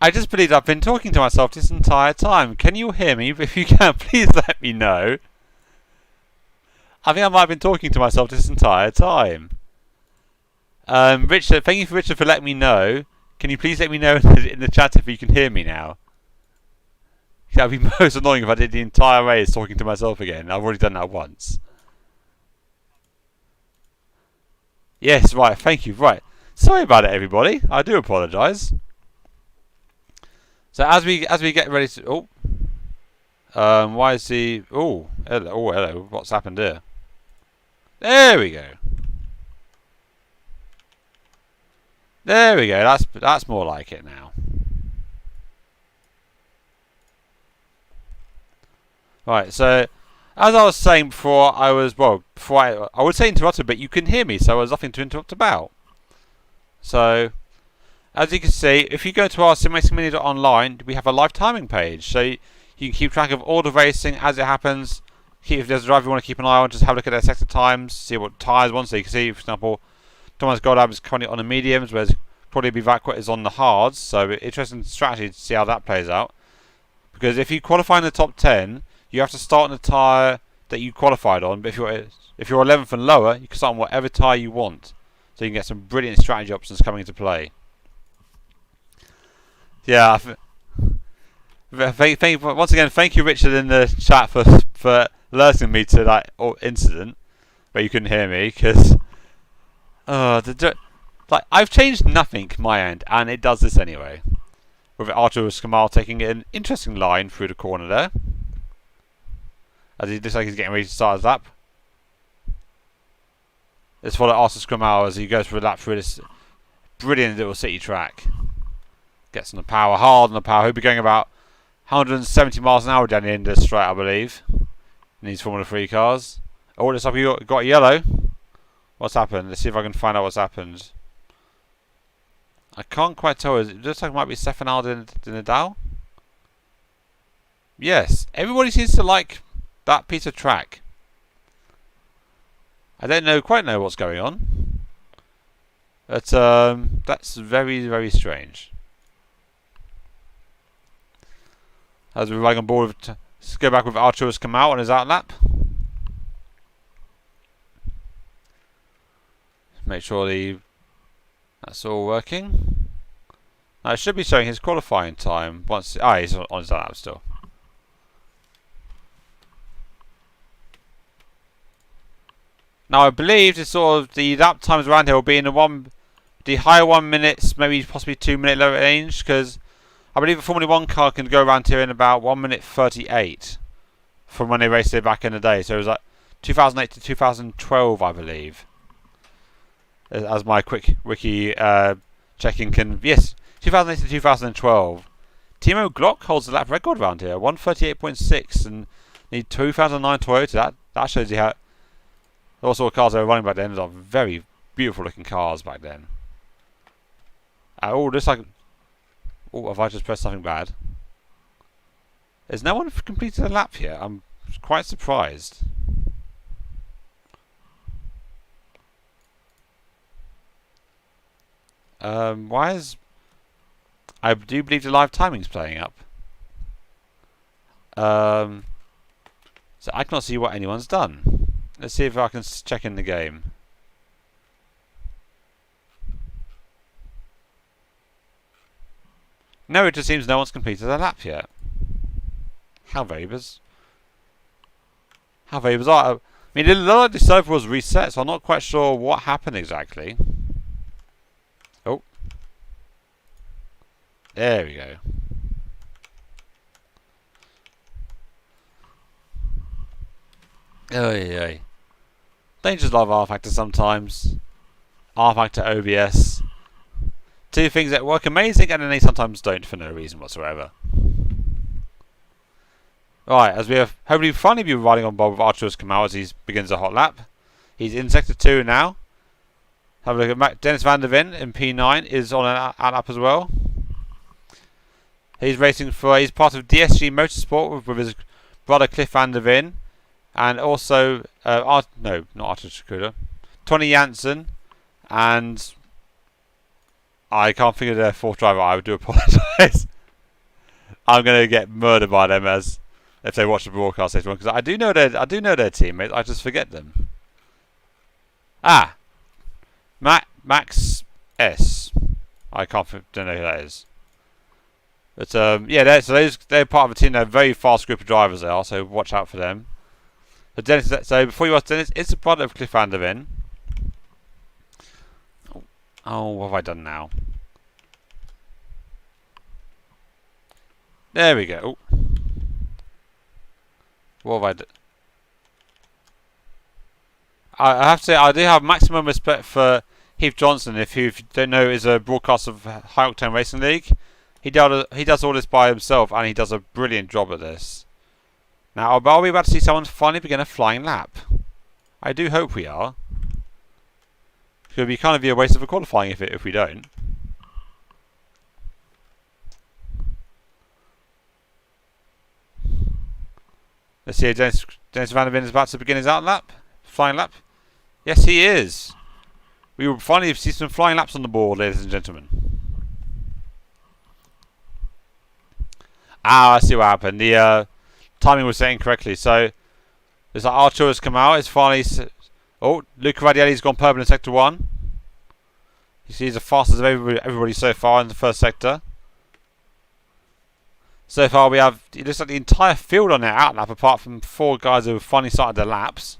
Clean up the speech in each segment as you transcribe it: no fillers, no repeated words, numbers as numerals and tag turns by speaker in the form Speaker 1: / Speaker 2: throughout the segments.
Speaker 1: I just believe I've been talking to myself this entire time. Can you hear me? If you can, please let me know. I think I might have been talking to myself this entire time. Richard, thank you for Richard for letting me know. Can you please let me know in the chat if you can hear me now? That would be most annoying if I did the entire race talking to myself again. I've already done that once. Yes, right, thank you. Right. Sorry about it, everybody. I do apologise. So as we get ready to why is he hello. What's happened here? There we go. There we go. That's more like it now. Right, so as I was saying before, I would say interrupted, but you can hear me, so there was nothing to interrupt about. So, as you can see, if you go to our SimRacingMania.online, we have a live timing page, so you can keep track of all the racing as it happens. If there's a driver you want to keep an eye on, just have a look at their sector times, see what tyres want, so you can see, for example, Thomas Goldab is currently on the mediums, whereas probably Bivacqua is on the hards, so interesting strategy to see how that plays out. Because if you qualify in the top 10, you have to start on the tyre that you qualified on, but if you're 11th and lower, you can start on whatever tyre you want. So you can get some brilliant strategy options coming into play. Yeah, once again, thank you Richard in the chat for alerting me to that incident where you couldn't hear me, because I've changed nothing my end, and it does this anyway. With Artur Kamal taking an interesting line through the corner there. As he looks like he's getting ready to start his lap. Let's follow Artur Kamal as he goes for a lap through this brilliant little city track. Gets on the power, hard on the power. He'll be going about 170 miles an hour down the end of the straight, I believe. In these Formula 3 cars. Oh, it looks like we got yellow. What's happened? Let's see if I can find out what's happened. I can't quite tell. It looks like it might be Stefan de Nadal. Yes, everybody seems to like that piece of track. I don't quite know what's going on. But that's very, very strange. As we're running on board, let's go back with Artur Kamal on his out lap. Make sure that's all working. Now it should be showing his qualifying time once. He's on his out lap still. Now I believe the lap times around here will be in the higher 1 minutes, maybe possibly 2 minute lower range, because I believe a Formula 1 car can go around here in about 1 minute 38 from when they raced it back in the day. So it was like 2008 to 2012, I believe. As my quick wiki checking can. Yes, 2008 to 2012. Timo Glock holds the lap record around here, 138.6, and the 2009 Toyota. That shows you how. All sort of cars they were running back then are very beautiful looking cars back then. Just like. Oh, have I just pressed something bad? Has no one completed a lap yet? I'm quite surprised. Why is... I do believe the live timing's playing up. So I cannot see what anyone's done. Let's see if I can check in the game. No, it just seems no one's completed a lap yet. How very bizarre. I mean, it looked like the server was reset, so I'm not quite sure what happened exactly. Oh. There we go. Oy. Dangers love rFactor sometimes. rFactor OBS. Two things that work amazing and then they sometimes don't for no reason whatsoever. Right, as we have hopefully finally be riding on board with Artur Kamal as he begins a hot lap. He's in sector 2 now. Have a look at Dennis van der Ven in P9 is on an out lap as well. He's racing he's part of DSG Motorsport with his brother Cliff van der Ven. And also, no, not Artur Shikuda. Tony Janssen and I can't think of their fourth driver. I do apologise. I'm gonna get murdered by them as if they watch the broadcast later on, because I do know their teammates. I just forget them. Max S. I don't know who that is. But yeah, they're part of a team. They're a very fast group of drivers. They are, so watch out for them. So Dennis, before you watch Dennis, it's the brother of Cliff Van der Ven. Oh, what have I done now? There we go. Oh. What have I done? I have to say, I do have maximum respect for Heath Johnson. If you don't know, is a broadcaster of High Octane Racing League. He does all this by himself, and he does a brilliant job at this. Now, are we about to see someone finally begin a flying lap? I do hope we are. It would be kind of a waste of a qualifying if we don't. Let's see, Dennis Van der Ven is about to begin his flying lap. Yes, he is. We will finally see some flying laps on the board, ladies and gentlemen. I see what happened. The timing was set incorrectly. So, there's like Archer has come out. It's finally. Oh, Luca Radielli's gone purple in sector 1. He's the fastest of everybody so far in the first sector. So far, we have. It looks like the entire field on their outlap, apart from 4 guys who have finally started their laps.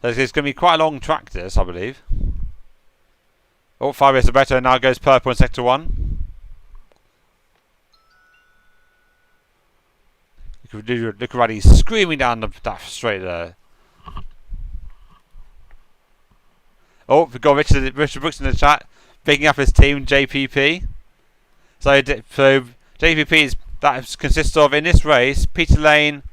Speaker 1: So it's going to be quite a long track, this, I believe. Oh, Fabio Sabeto now goes purple in sector 1. Look at he's screaming down that straight there. Oh, we've got Richard Brooks in the chat, picking up his team, JPP. So JPP consists of, in this race, Peter Lane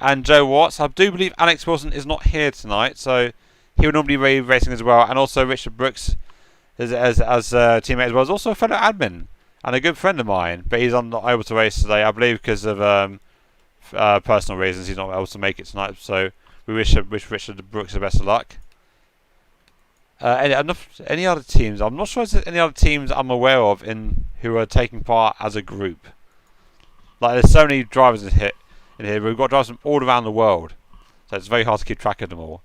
Speaker 1: and Joe Watts. I do believe Alex Wilson is not here tonight, so he will normally be racing as well. And also Richard Brooks as a teammate as well. Is also a fellow admin and a good friend of mine, but he's not able to race today, I believe, because of personal reasons. He's not able to make it tonight, so we wish Richard Brooks the best of luck. Any other teams? I'm not sure if there's any other teams I'm aware of who are taking part as a group. Like, there's so many drivers in here. We've got drivers from all around the world, so it's very hard to keep track of them all.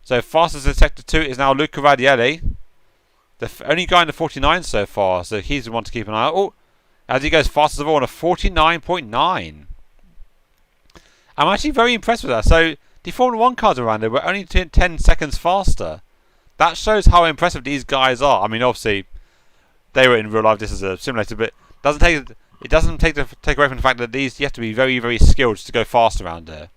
Speaker 1: So fastest in sector 2 is now Luca Radielli, the only guy in the 49 so far. So he's the one to keep an eye on. Oh, as he goes fastest of all on a 49.9. I'm actually very impressed with that. So the Formula 1 cars around there were only 10 seconds faster. That shows how impressive these guys are. I mean, obviously, they were in real life. This is a simulator, but it doesn't take away from the fact that you have to be very, very skilled to go fast around there.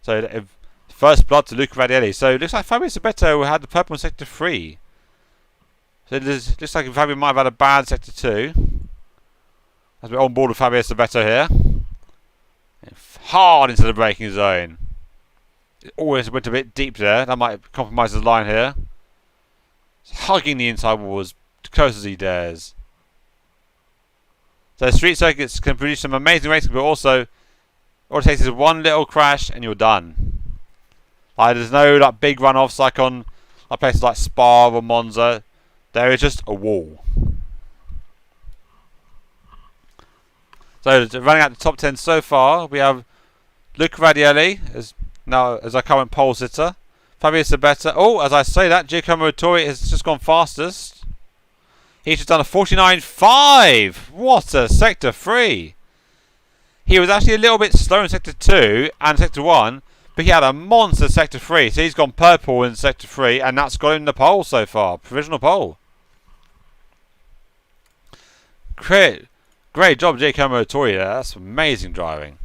Speaker 1: So first blood to Luca Radielli. So it looks like Fabio Sabeto had the purple in sector 3. So it looks like Fabio might have had a bad sector 2. As we're on board with Fabio Sabeto here. Hard into the braking zone. It always went a bit deep there. That might compromise his line here. Hugging the inside wall as close as he dares. So street circuits can produce some amazing racing, but also all it takes is one little crash and you're done. Like, there's no big runoffs like on places like Spa or Monza. There is just a wall. So running out the top 10 so far, we have Luca Radielli as our current pole sitter. Fabio Sabeto. Oh, as I say that, Giacomo Torri has just gone fastest. He's just done a 49.5. What a sector 3. He was actually a little bit slow in sector 2 and sector 1, but he had a monster sector 3. So he's gone purple in sector 3, and that's got him the pole so far. Provisional pole. Great job, Giacomo Torri there. That's amazing driving.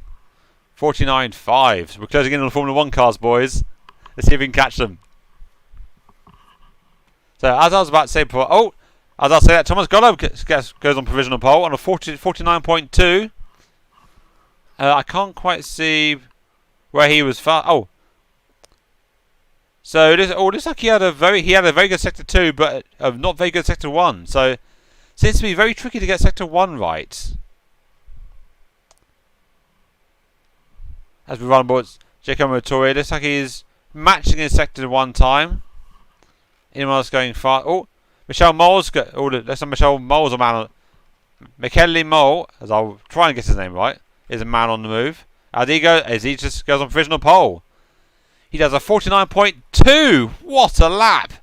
Speaker 1: 49.5. So we're closing in on the Formula 1 cars, boys. Let's see if we can catch them. So, as I was about to say before, as I say that, Thomas Golub goes on provisional pole on a 49.2. I can't quite see where he was far. Oh, so this looks like he had a very good sector 2, but not very good sector 1. So, seems to be very tricky to get sector 1 right. As we run on board, Giacomo Torri looks like he's matching in sector 1 time. Anyone else going far? Oh, Michel Mole's got. Oh, let's say Michel Mole's a man on. Michele Mole, as I'll try and get his name right, is a man on the move. As he just goes on provisional pole. He does a 49.2. What a lap!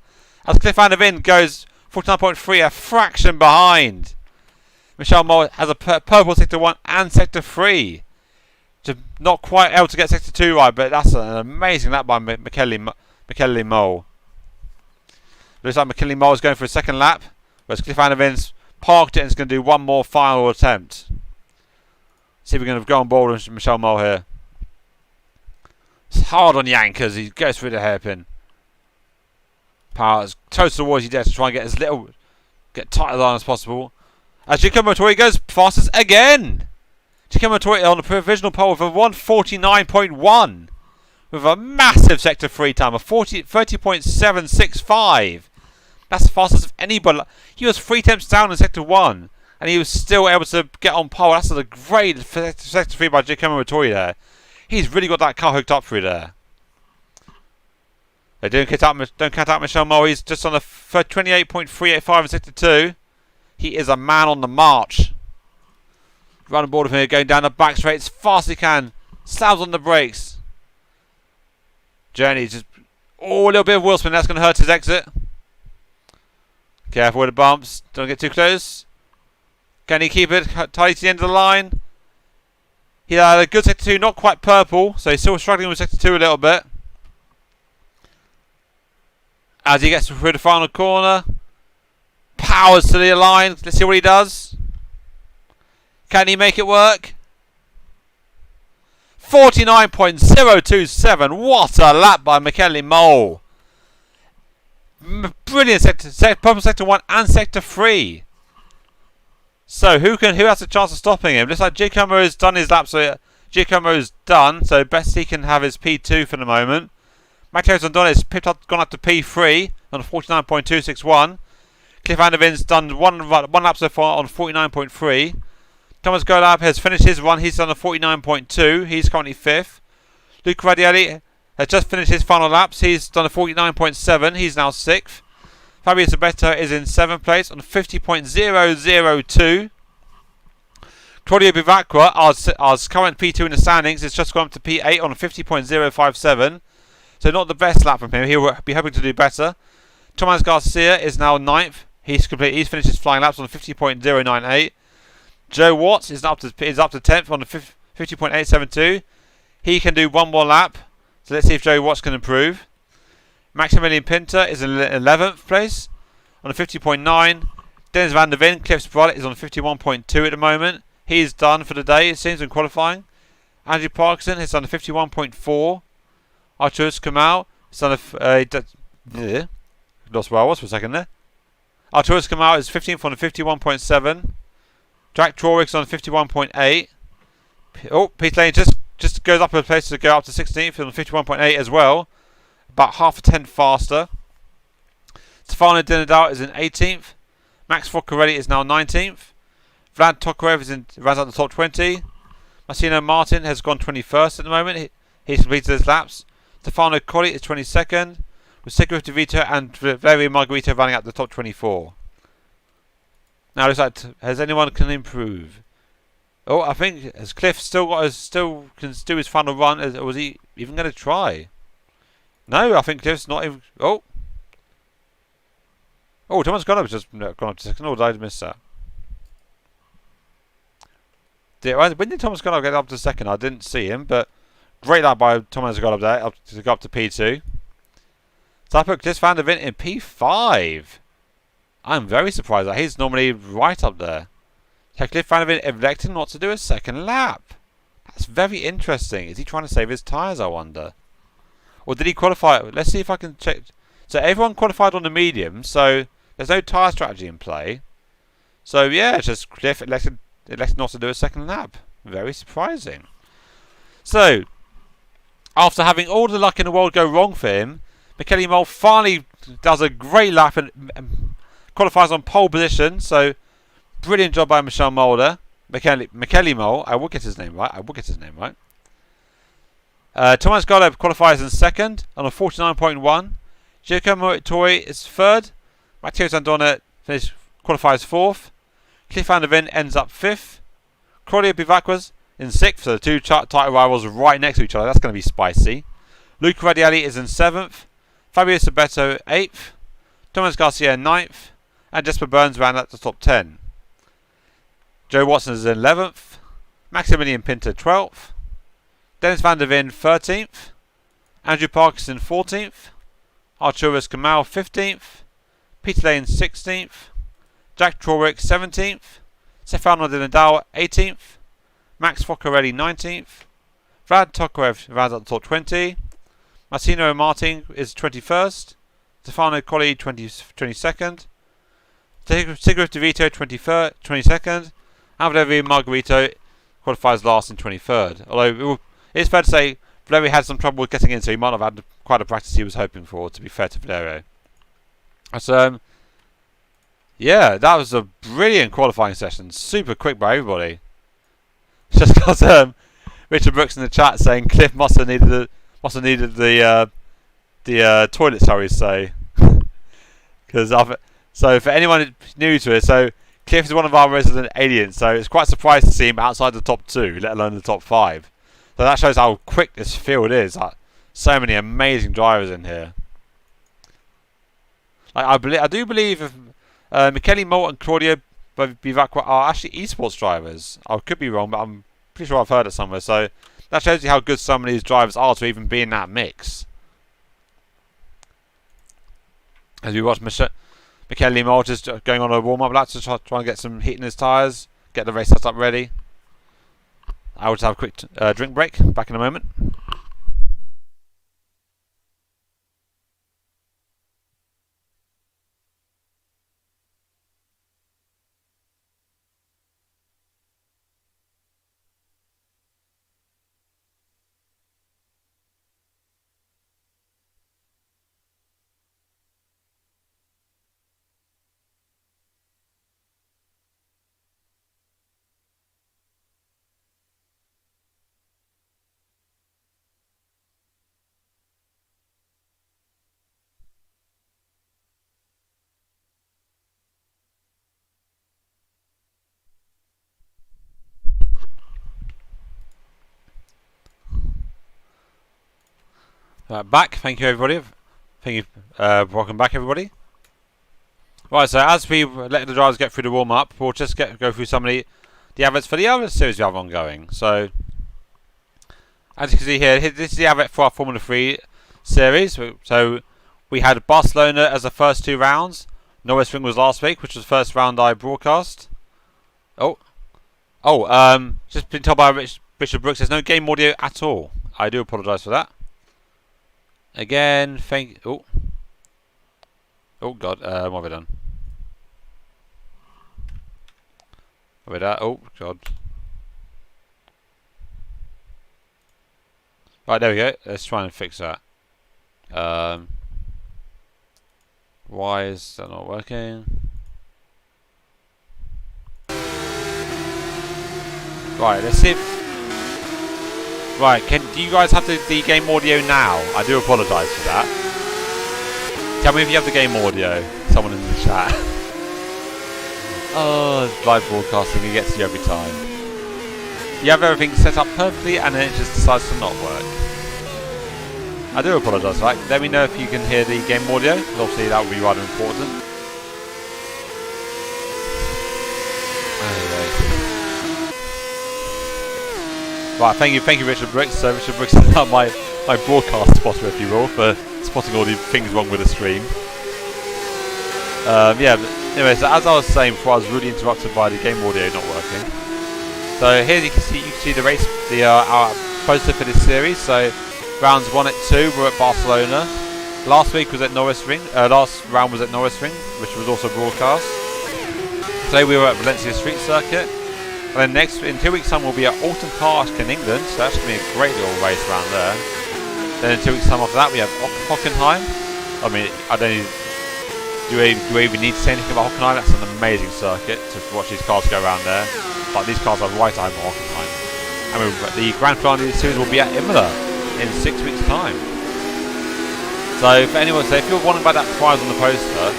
Speaker 1: As Cliff Van der Veen goes 49.3, a fraction behind. Michel Mole has a purple sector 1 and sector 3. Not quite able to get sector 2 right, but that's an amazing lap by Michele Mole. Looks like Michele Mole is going for a second lap, whereas Cliff Van der Veen's parked it and is going to do one more final attempt. See if we're going to go on board with Michel Mole here. It's hard on Yankers. He goes through the hairpin. Power as close towards you dare to try and get tight line as possible. As Giacomo Tori goes fastest again. Giacomo Tori on a provisional pole with a 149.1. With a massive sector 3 time of 30.765. That's the fastest of anybody. He was 3 attempts down in sector 1. And he was still able to get on pole. That's a great sector 3 by Giacomo Tori there. He's really got that car hooked up through there. They don't count out Michel Mole. He's just on a 28.385 in sector 2. He is a man on the march. Running board of him, going down the back straight as fast as he can. Slams on the brakes. Journey just... Oh, a little bit of wheel spin. That's going to hurt his exit. Careful with the bumps. Don't get too close. Can he keep it tight to the end of the line? He had a good sector 2, not quite purple. So he's still struggling with sector 2 a little bit. As he gets through the final corner. Powers to the line. Let's see what he does. Can he make it work? 49.027. What a lap by Michele Mole. Brilliant purple sector 1 and sector 3. So who has a chance of stopping him? Looks like Giacomo has done his lap, so Giacomo's done. So best he can have his P2 for the moment. Matteo Zandone has gone up to P3 on 49.261. Cliff Van der Veen's done one lap so far on 49.3. Thomas Golab has finished his run. He's done a 49.2. He's currently 5th. Luca Radielli has just finished his final laps. He's done a 49.7. He's now 6th. Fabio Zabetta is in 7th place on 50.002. Claudio Bivacqua, our current P2 in the standings, has just gone up to P8 on 50.057. So not the best lap from him. He'll be hoping to do better. Tomas Garcia is now 9th. He's finished his flying laps on 50.098. Joe Watts is up to 10th on the 50.872. He can do one more lap. So let's see if Joe Watts can improve. Maximilian Pinter is in 11th place on a 50.9. Dennis Van der Veen, Cliff Sprolet, is on 51.2 at the moment. He's done for the day, it seems, in qualifying. Andrew Parkinson has done a 51.4. Arturus Kamal has done lost where I was for a second there. Arturus Kamal is 15th on a 51.7. Jack Trorig's on 51.8. Oh, Peter Lane just goes up a place to go up to 16th on 51.8 as well. About half a tenth faster. Stefano Dinadal is in 18th. Max Foccarelli is now 19th. Vlad Tokarev runs out the top 20. Marcino Martin has gone 21st at the moment. He's completed his laps. Stefano Colli is 22nd. With Sigurd De Vito and Valerio Margarito running out the top 24. Now, looks like has anyone can improve? Oh, I think has Cliff still can do his final run? Or was he even going to try? No, I think Cliff's not even. Oh, Thomas Gunnar just gone up to second. Oh, did I miss that? When did Thomas Gunnar get up to second? I didn't see him, but great lap by Thomas Gunnar there to go up to P2. So I put Cliff Van der Veen in P5. I'm very surprised that he's normally right up there. So Cliff Van der Veen electing not to do a second lap. That's very interesting. Is he trying to save his tyres, I wonder? Or did he qualify? Let's see if I can check. So everyone qualified on the medium, so there's no tyre strategy in play. So yeah, it's just Cliff elected not to do a second lap. Very surprising. So, after having all the luck in the world go wrong for him, Michele Mole finally does a great lap and qualifies on pole position. So, brilliant job by Michel Mole there. Michele Mole, I will get his name right. Thomas Golub qualifies in second on a 49.1. Giacomo Tori is third Matteo Zandona qualifies 4th. Cliff van der Ven ends up 5th. Claudio Bivacqua's in 6th, so the two title rivals are right next to each other. That's going to be spicy. Luca Radiali is in 7th. Fabio Sabetto 8th. Thomas Garcia 9th. And Jesper Burns round out the top 10. Joe Watson is in 11th. Maximilian Pinto 12th. Dennis van der Ven 13th. Andrew Parkinson 14th. Arturas Kamal 15th. Peter Lane 16th. Jack Trawick 17th. Stefano Di Nadal 18th. Max Foccarelli 19th. Vlad Tokarev rounds out the top 20. Martino Martin is 21st. Stefano Colli 22nd. Sigurd De Vito 22nd. And Valerio Margarito qualifies last in 23rd. Although it's fair to say Valerio had some trouble getting in, so he might not have had quite the practice he was hoping for, to be fair to Valerio. So, yeah, that was a brilliant qualifying session. Super quick by everybody. Just because Richard Brooks in the chat saying Cliff must have needed the toilet, shall we say? Because so for anyone new to it, so Cliff is one of our resident aliens, so it's quite surprised to see him outside the top 2, let alone the top 5. So that shows how quick this field is. Like, so many amazing drivers in here. Like, I do believe if, Michele Molt and Claudio Bivacqua are actually esports drivers. I could be wrong, but I'm pretty sure I've heard it somewhere. So that shows you how good some of these drivers are to even be in that mix. As we watch Michele Molt just going on a warm-up lap to try and get some heat in his tyres, get the race setup ready. I will just have a quick drink break. Back in a moment. Back. Thank you, everybody. Welcome back, everybody. Right, so as we let the drivers get through the warm-up, we'll just go through some of the adverts for the other series we have ongoing. So, as you can see here, this is the advert for our Formula 3 series. So, we had Barcelona as the first 2 rounds. Norris Ring was last week, which was the first round I broadcast. Just been told by Richard Brooks, there's no game audio at all. I do apologise for that. Again, oh god, what have I done? Oh god. Right, there we go. Let's try and fix that. Why is that not working? Right, let's see if... Right, do you guys have the game audio now? I do apologise for that. Tell me if you have the game audio. Someone in the chat. Oh, live broadcasting, it gets you every time. You have everything set up perfectly and then it just decides to not work. I do apologise for that. Let me know if you can hear the game audio. Obviously that would be rather important. Right, thank you, Richard Brooks. So Richard Brooks is now my broadcast spotter, if you will, for spotting all the things wrong with the stream. Yeah, but anyway, so as I was saying before, I was really interrupted by the game audio not working. So here you can see the race, our poster for this series. So rounds 1 and 2 were at Barcelona. Last week was at Norris Ring. Last round was at Norris Ring, which was also broadcast. Today we were at Valencia Street Circuit. And then in 2 weeks' time we'll be at Alton Park in England, so that's going to be a great little race around there. Then in 2 weeks' time after that we have Hockenheim. I mean, do we even need to say anything about Hockenheim? That's an amazing circuit to watch these cars go around there. But these cars are right at home at Hockenheim. And the Grand Finale of the series will be at Imola in 6 weeks' time. So for anyone, if you're wondering about that prize on the poster,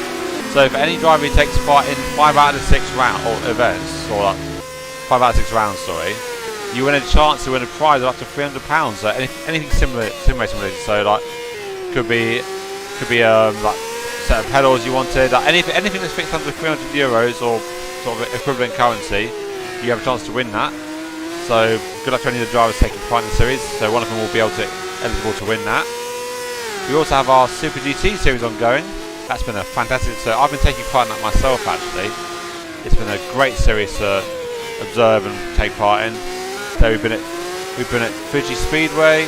Speaker 1: So for any driver who takes part in 5 out of 6 round or events, or like 5 out of 6 rounds, sorry, you win a chance to win a prize of up to £300. So anything similar, related. So like could be like set of pedals you wanted, like anything that's fixed under €300 or sort of equivalent currency, you have a chance to win that. So good luck to any of the drivers taking part in the series. So one of them will be eligible to win that. We also have our Super GT series ongoing. That's been a fantastic. So I've been taking part in that myself actually. It's been a great series to observe and take part in. So we've been at Fuji Speedway,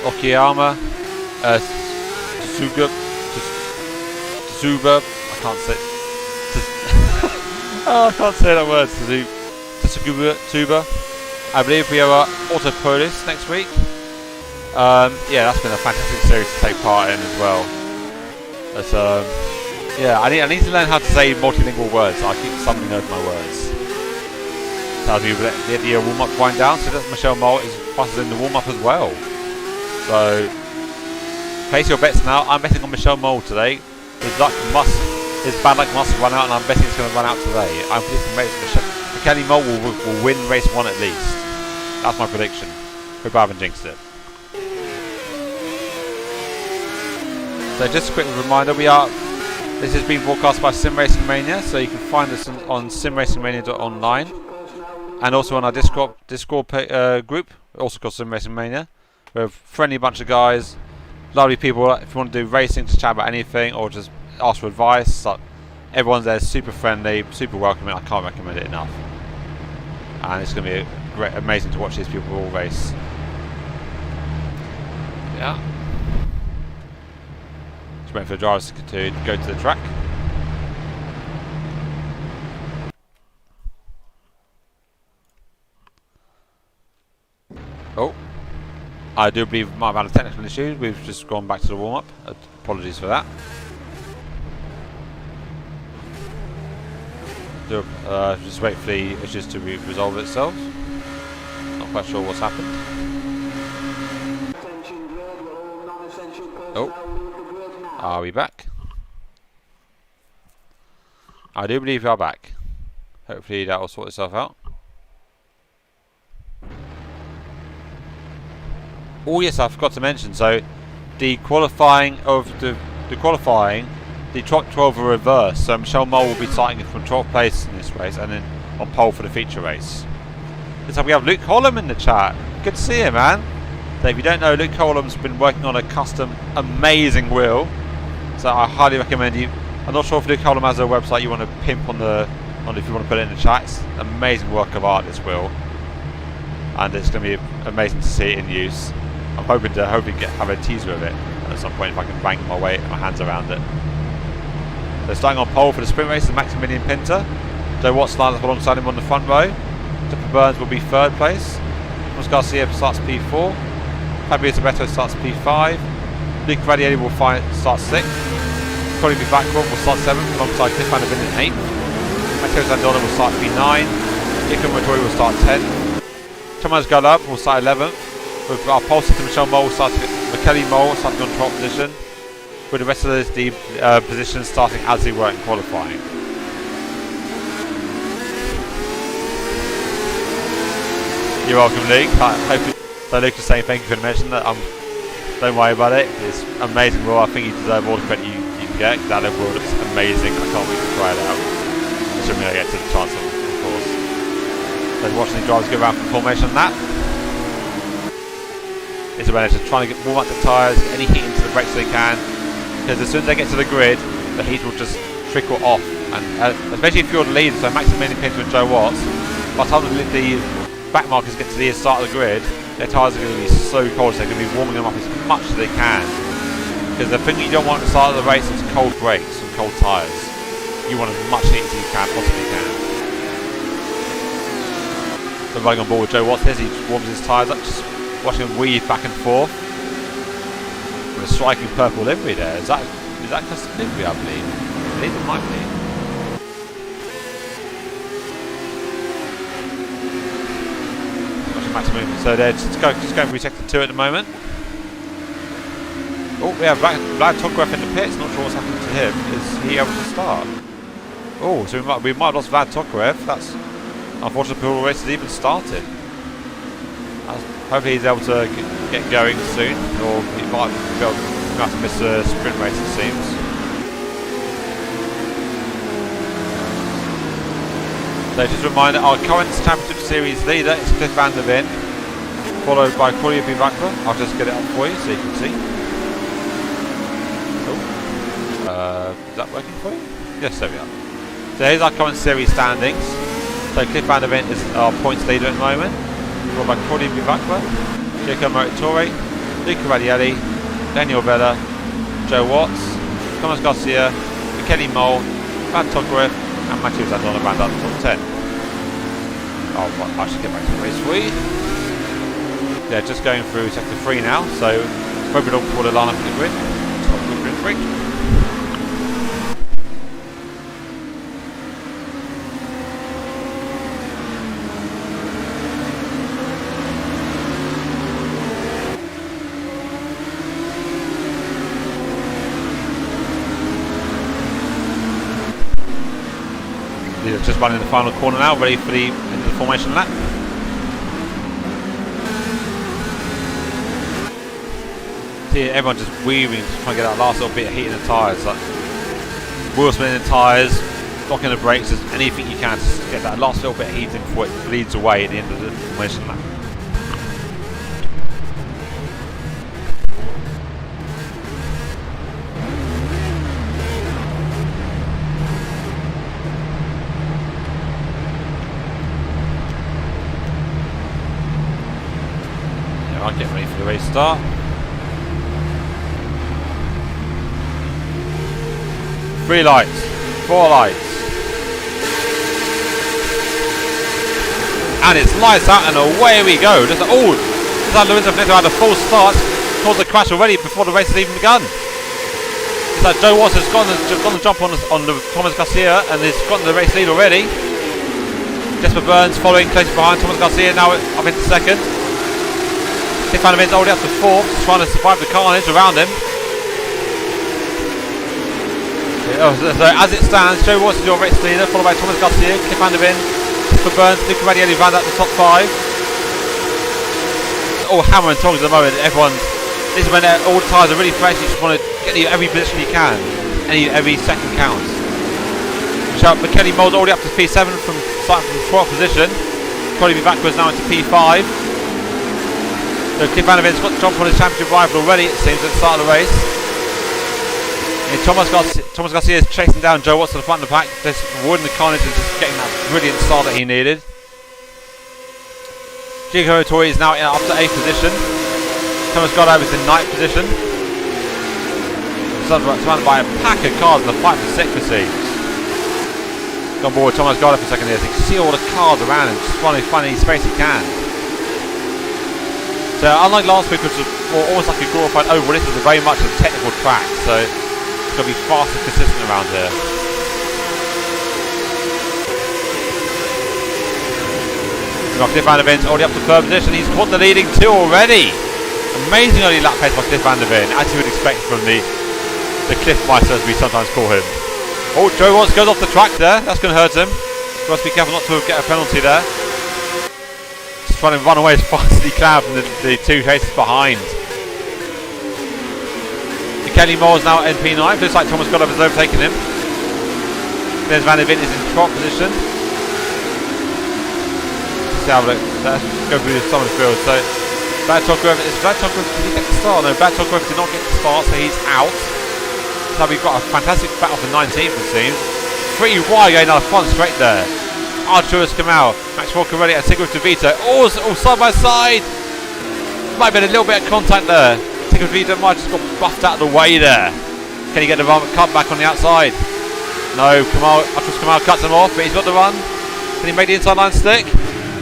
Speaker 1: Okayama, Tsuba. I can't say that word. Tsuba. I believe we have Autopolis next week. Yeah, that's been a fantastic series to take part in as well. It's, yeah, I need to learn how to say multilingual words. I keep stumbling over my words. So as we let the warm-up wind down, so that Michelle Mole is faster in the warm-up as well. So place your bets now. I'm betting on Michelle Mole today. His bad luck must run out, and I'm betting it's going to run out today. I'm predicting Kelly Mole will win race 1 at least. That's my prediction. Hope I haven't jinxed it. So just a quick reminder, this has been broadcast by SimRacingMania, so you can find us on SimRacingMania.online, and also on our Discord group, also called SimRacingMania. We're a friendly bunch of guys, lovely people. If you want to do racing, to chat about anything, or just ask for advice, everyone's there, super friendly, super welcoming. I can't recommend it enough. And it's going to be amazing to watch these people all race. Yeah. Just waiting for the drivers to go to the track. Oh, I do believe we might have had a technical issue. We've just gone back to the warm-up. Apologies for that. Just wait for the issues to resolve itself. Not quite sure what's happened. Oh, are we back? I do believe we are back. Hopefully that will sort itself out. Oh yes, I forgot to mention. So the qualifying, the top 12 are reversed. So Michelle Mole will be starting from 12th place in this race, and then on pole for the feature race. Looks like we have Luke Holland in the chat. Good to see you, man. So if you don't know, Luke Holland's been working on a custom amazing wheel. So I highly recommend you. I'm not sure if Luke Holland has a website you want to pimp on if you want to put it in the chat. It's an amazing work of art, this wheel, and it's going to be amazing to see it in use. I'm hoping to have a teaser of it at some point if I can bang my hands around it. So starting on pole for the sprint race is Maximilian Pinter. Joe Watts lines up alongside him on the front row. Christopher Burns will be 3rd place. Carlos Garcia starts P4. Fabio Toretto starts P5. Luke Radielli will start 6th. Colin Backwell will start 7th alongside Cliff Van der Binden 8th. Matteo Zandona will start P9. Iker Motori will start 10th. Thomas Gallup will start 11th. With our pole sitter Michelle Mole McKelly Mole starting on 12th position. With the rest of the positions starting as they were in qualifying. You're welcome, Luke. So Luke is saying thank you for the mention. Don't worry about it. It's amazing wheel. I think you deserve all the credit you can get. That wheel looks amazing. I can't wait to try it out. Assuming I get to the chance of course. So watching the drivers go around for formation on that. It's about just trying to warm up the tyres, get any heat into the brakes they can. Because as soon as they get to the grid, the heat will just trickle off. And especially if you're the leader, so Maximilian Pinter and Joe Watts, by the time the back markers get to the start of the grid, their tyres are going to be so cold, so they're going to be warming them up as much as they can. Because the thing you don't want at the start of the race is cold brakes and cold tyres. You want as much heat as you possibly can. So running on board with Joe Watts here, he warms his tyres up, just watching him weave back and forth. With a striking purple livery there. Is that custom livery, I believe? I believe it might be. Maximum. So they're just going through sector 2 at the moment. Oh, we have Vlad Tokrev in the pits. Not sure what's happened to him. Is he able to start? Oh, so we might have lost Vlad Tokrev. That's unfortunate. The race has even started. Hopefully he's able to get going soon, or he might have to miss a sprint race, it seems. So just a reminder, our current championship series leader is Cliff van der Ven, followed by Claudia Bivacqua. I'll just get it up for you so you can see. Is that working for you? Yes, there we are. So here's our current series standings. So Cliff van der Ven is our points leader at the moment, followed by Claudia Bivacqua, Jacopo Moritore, Luca Radielli, Daniel Vella, Joe Watts, Thomas Garcia, Michele Mole, Vlad Tokrev, and Mathieu Zandon round out the top 10. Oh, I should get back to the race for you. Yeah, just going through sector 3 now, so hoping all before the line up in the grid. Top grid break. Just running the final corner now, ready for the end of the formation lap. See everyone just weaving, just trying to get that last little bit of heat in the tyres. Like wheel spinning the tyres, locking the brakes, just anything you can to get that last little bit of heat in before it bleeds away at the end of the formation lap. I'll get ready for the race start. Three lights, four lights. And it's lights out and away we go. Just like Lorenzo Finetto had a full start, caused a crash already before the race has even begun. It's like Joe Watts has gone to jump on the Thomas Garcia and has gotten the race lead already. Jesper Burns following closely behind. Thomas Garcia now up into second. Cliff van der Ven's already up to 4th, trying to survive the carnage around him. So as it stands, Joe Watts is your race leader, followed by Thomas Garcia, Cliff van der Ven, Jesper Burns, Luca Radielli round out the top 5. It's all hammer and tongs at the moment. This is when all the tyres are really fresh. You just want to get every position you can. Every second counts. Michele Mole's already up to P7 from 12th position. Probably be backwards now into P5. So Cliff van der Ven's got to jump on his championship rival already, it seems, at the start of the race. And Thomas Garcia is chasing down Joe Watts to the front of the pack, just avoiding the carnage and just getting that brilliant start that he needed. Giacomo Moritore is now up to 8th position. Thomas Garcia is in 9th position. Surrounded by a pack of cars in the fight for 6th, it seems. Got on board Thomas Garcia for a second here, so you can see all the cars around him, just trying to find any space he can. So unlike last week, which was almost like a glorified oval, this is very much a technical track, so it's got to be fast and consistent around here. Cliff van der Ven's already up to 3rd position. He's caught the leading 2 already. Amazing early lap pace by Cliff van der Ven, as you would expect from the Cliff Meister, as we sometimes call him. Oh, Joe Watts goes off the track there. That's going to hurt him. You must be careful not to get a penalty there. Trying to run away as fast as he can from the 2 chases behind. Michele Mole is now in P9. Looks like Thomas Garcia has overtaken him. There's Van der Ven is in 12th position. Let's have a look. Let's go through some of the field. So Vlad Tokrev, did he get the start? No, Vlad Tokrev did not get the start, so he's out. So we've got a fantastic battle for 19th, it seems. Pretty wide going down the front straight there. Arturus Kamau, Max Walker-Ready and Sigurd DeVito, all side by side. Might have been a little bit of contact there. Sigurd DeVito might have just got buffed out of the way there. Can he get the cut back on the outside? No, Arturus Kamau cuts him off, but he's got the run. Can he make the inside line stick?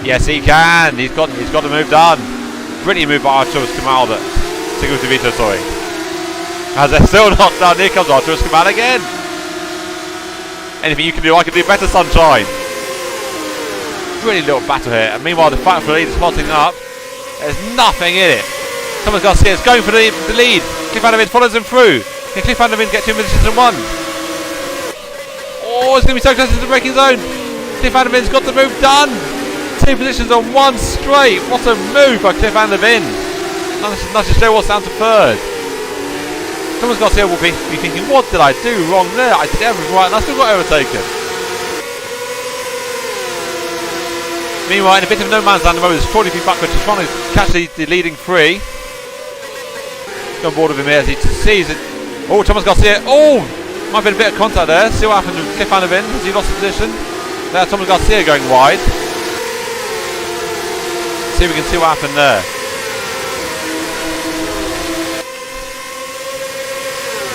Speaker 1: Yes, he can. He's got the move done. Brilliant move by Arturus Kamau. Sigurd DeVito, sorry. As they're still not done, here comes Arturus Kamau again. Anything you can do, I can do better, sunshine. Brilliant little battle here, and meanwhile the fight for the lead is hotting up. There's nothing in it. Thomas Garcia is going for the lead. Cliff Van der Vin follows him through. Can Cliff Van der Vin get 2 positions in 1? Oh, it's going to be so close to the braking zone. Cliff Van der Vin's got the move done. 2 positions on 1 straight. What a move by Cliff Van der Vin. Nice to show what's down to 3rd. Thomas Garcia will be thinking, what did I do wrong there? I did everything right and I still got overtaken. Meanwhile, in a bit of no man's land, the road is 40 feet backwards, just trying to catch the leading 3. Go on board with him here as he sees it. Oh, Thomas Garcia. Oh! Might have been a bit of contact there. See what happened with Cliff Van der Vin. Has he lost the position? There, Thomas Garcia going wide. See if we can see what happened there.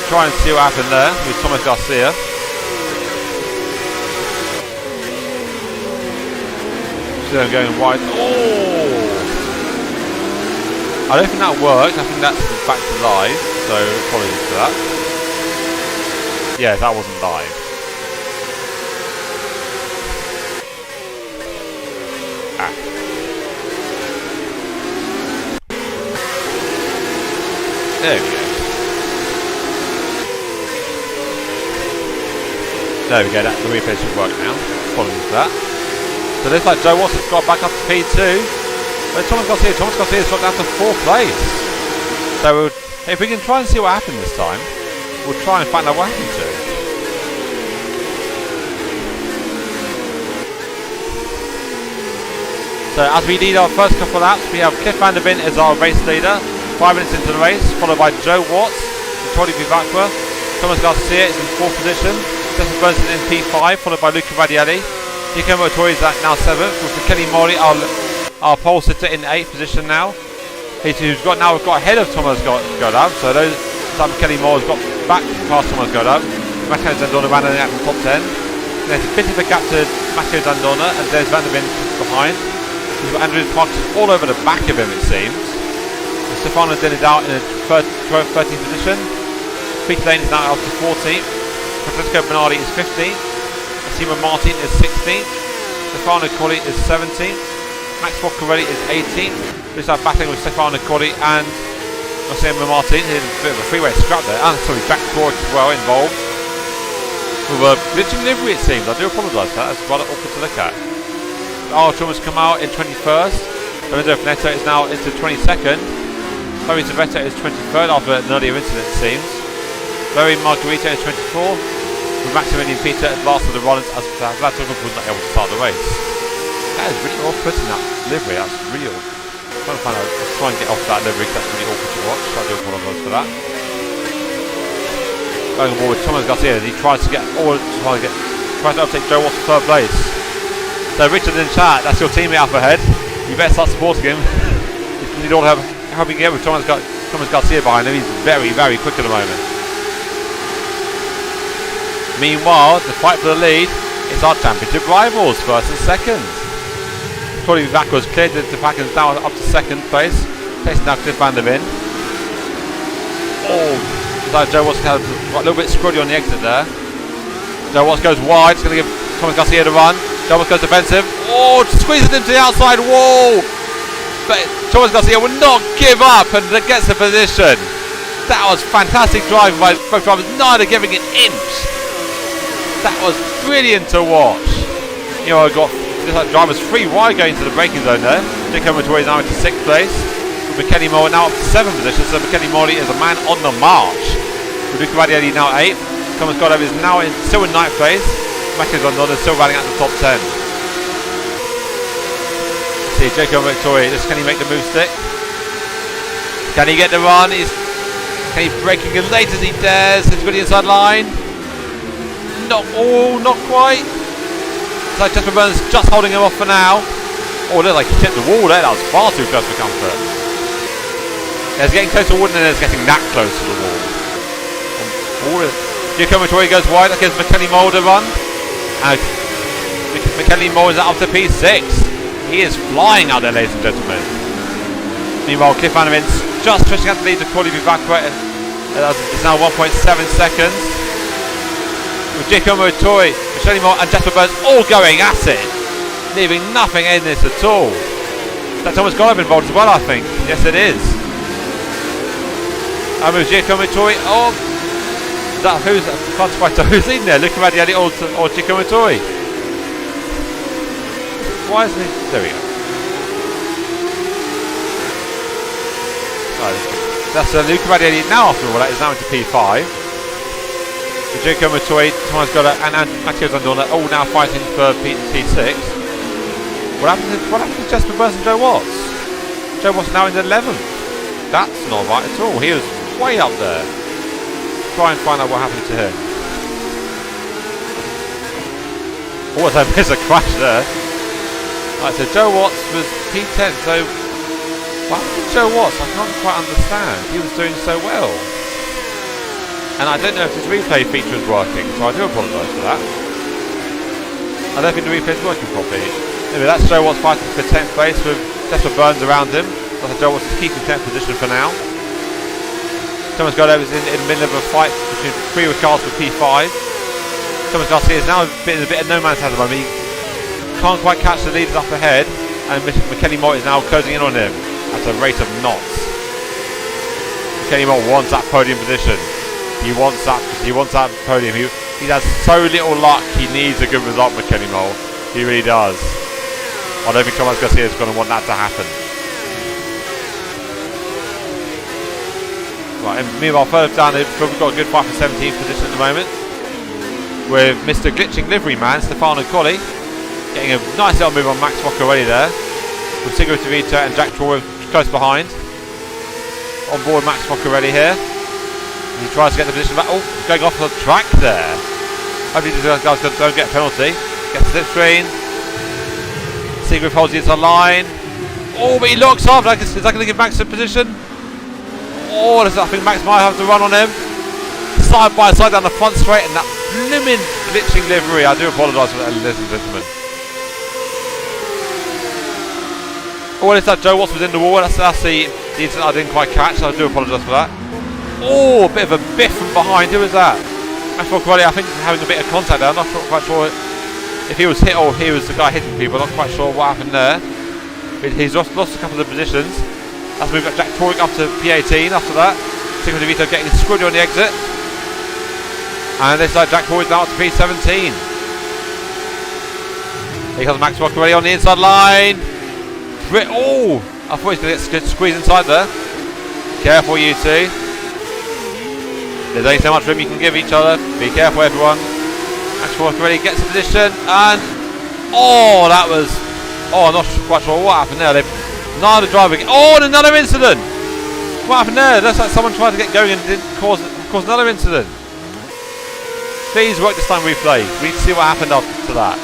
Speaker 1: Try and see what happened there with Thomas Garcia. See him going wide. Oh! I don't think that worked. I think that's back to live. So apologies for that. Yeah, that wasn't live. There we go. There we go, the replay should work now. Apologies for that. So it looks like Joe Watts has got back up to P2. But Thomas Garcia's dropped down to 4th place. So if we can try and see what happened this time, we'll try and find out what happened to him. So as we lead our first couple of laps, we have Cliff Van der Vin as our race leader, 5 minutes into the race, followed by Joe Watts, Vittorio Vivacqua. Thomas Garcia is in 4th position, Stefan Burns is in P5, followed by Luca Radielli. Nico Motori is at now 7th, with Kelly Mori, our pole sitter, in 8th position now. We've got ahead of Thomas Godab, so those Kelly Mori has got back past Thomas Godab. Matteo Zandona ran in at the top 10. There's a bit of a gap to Matteo Zandona, and there's Van der Vin behind. We've got Andrew Parks all over the back of him, it seems. Stefano Din is out in a 13th position. Peter Lane is now out to 14th. Francesco Bernardi is 15th. Massimo Martin is 16th. Stefano Colli is 17th. Max Boccarelli is 18th. Looks like battling with Stefano Colli and Massimo Martin. Here's a bit of a freeway scrap there. And sorry, Jack Torres as well involved. With a glitching livery, it seems. I do apologise for that. That's rather awkward to look at. Archer has come out in 21st. Lorenzo Finetto is now into 22nd. Chloe Zavetto is 23rd after an earlier incident, it seems. Larry Margarita is 24th. With Maximilian Peter at last of the Rollins as Vlad was not able to start the race. That is really off-putting, that livery. That's really awful. I'm trying to get off that livery because that's really awkward to watch. I do apologise for that. Going forward with Thomas Garcia as he tries to uptake Joe Watts to 3rd place. So Richard in chat, that's your teammate up ahead. You better start supporting him. You need all help helping get with Thomas Garcia behind him. He's very, very quick at the moment. Meanwhile, the fight for the lead is our championship rivals, 1st and 2nd. Probably backwards cleared the packers down up to 2nd place. Placing now Cliff Van der Vin. Oh, so Joe Watts had a little bit scruddy on the exit there. Joe Watts goes wide, it's going to give Thomas Garcia the run. Joe Watts goes defensive. Oh, squeezes him to the outside wall. But Thomas Garcia will not give up and gets the position. That was fantastic driving by both drivers, neither giving an inch. That was brilliant to watch. You know, I got drivers 3 wide going to the braking zone there. Nico Motori is now into 6th place. With McKenny Mori now up to 7th position. So McKenny Mori is a man on the march. With Luca Radielli now 8th. Thomas Godab is now still in 9th place. Matteo Zandona still running at the top 10. See Jacob Motori, can he make the move stick? Can he get the run? Can he braking as late as he dares? He's got the inside line. Not quite. So Jasper Burns just holding him off for now. Oh, look like he tipped the wall there. That was far too close for comfort. Yeah, it's getting close to the wall and then it's getting that close to the wall. Jacob Motori goes wide. That gives McKenny Mulder run. And McKenny Mulder is up to P6. He is flying out there, ladies and gentlemen. Meanwhile, Cliff Van der Vin's just pushing out the lead to Cordy Vivacqua. It's now 1.7 seconds. With Jacob Motori, Michele Moore and Jasper Burns all going at it, leaving nothing in this at all. That Thomas Godab involved as well, I think. Yes, it is. I move Giacomo Tori. Oh, who's that? Can't quite tell who's in there. Luca Radielli or Giacomo Tori. Why isn't he? There we go. Right. That's Luca Radielli now after all that is now into P5. Giacomo Tori, Thomas Goddard and Matteo Zandona all now fighting for P6. What happened to Jesper Burns and Joe Watts? Joe Watts now in the 11th. That's not right at all. He was way up there. Try and find out what happened to him. Oh, there's a crash there. Right, so Joe Watts was P10. So what happened to Joe Watts? I can't quite understand. He was doing so well. And I don't know if this replay feature is working, so I do apologise for that. I don't think the replay is working properly. Anyway, that's Joe Watts fighting for 10th place with Jesper Burns around him. That's Joe Watts is keeping 10th position for now. Thomas Goddard is in the middle of a fight between 3 cars for P5. Thomas Garcia is now in a bit of no man's land at the moment. He can't quite catch the leaders up ahead, and McKenny Mott is now closing in on him at a rate of knots. McKenny Mott wants that podium position. He wants that podium. He has so little luck. He needs a good result, McKenny Mole. He really does. I don't think Thomas Garcia is going to want that to happen. Right, and meanwhile, further down, we've got a good fight for 17th position at the moment, with Mr. Glitching Livery Man, Stefano Colli, getting a nice little move on Max Roccarelli there, with Sigurd Vito and Jack Troy close behind. On board Max Roccarelli here. He tries to get the position back. Oh, going off the track there. Hopefully these guys don't get a penalty. Gets the slipstream. Sigurd holds the inside line. Oh, but he locks off. Is that going to give Max a position? Oh, I think Max might have to run on him. Side by side down the front straight, and that blooming glitching livery. I do apologise for that, ladies and gentlemen. Oh, well, it's that Joe Watts was in the wall. That's the incident I didn't quite catch, so I do apologise for that. Oh, a bit of a biff from behind. Who was that? Max Roccarelli, I think, having a bit of contact there. I'm not quite sure if he was hit or he was the guy hitting people. I'm not quite sure what happened there. He's lost a couple of positions. That's moved Jack Torek up to P18 after that. Sigurd Vito getting screwed on the exit. And this side, Jack Torek now up to P17. Here comes Max Roccarelli on the inside line. Oh, I thought he was going to get squeezed inside there. Careful, you two. There's only so much room you can give each other. Be careful, everyone. Max Roccarelli gets a position, and oh, that was. Oh, I'm not quite sure what happened there. Neither driver. Oh, and another incident. What happened there? Looks like someone tried to get going and didn't cause another incident. Please work this time replay. We need to see what happened after that.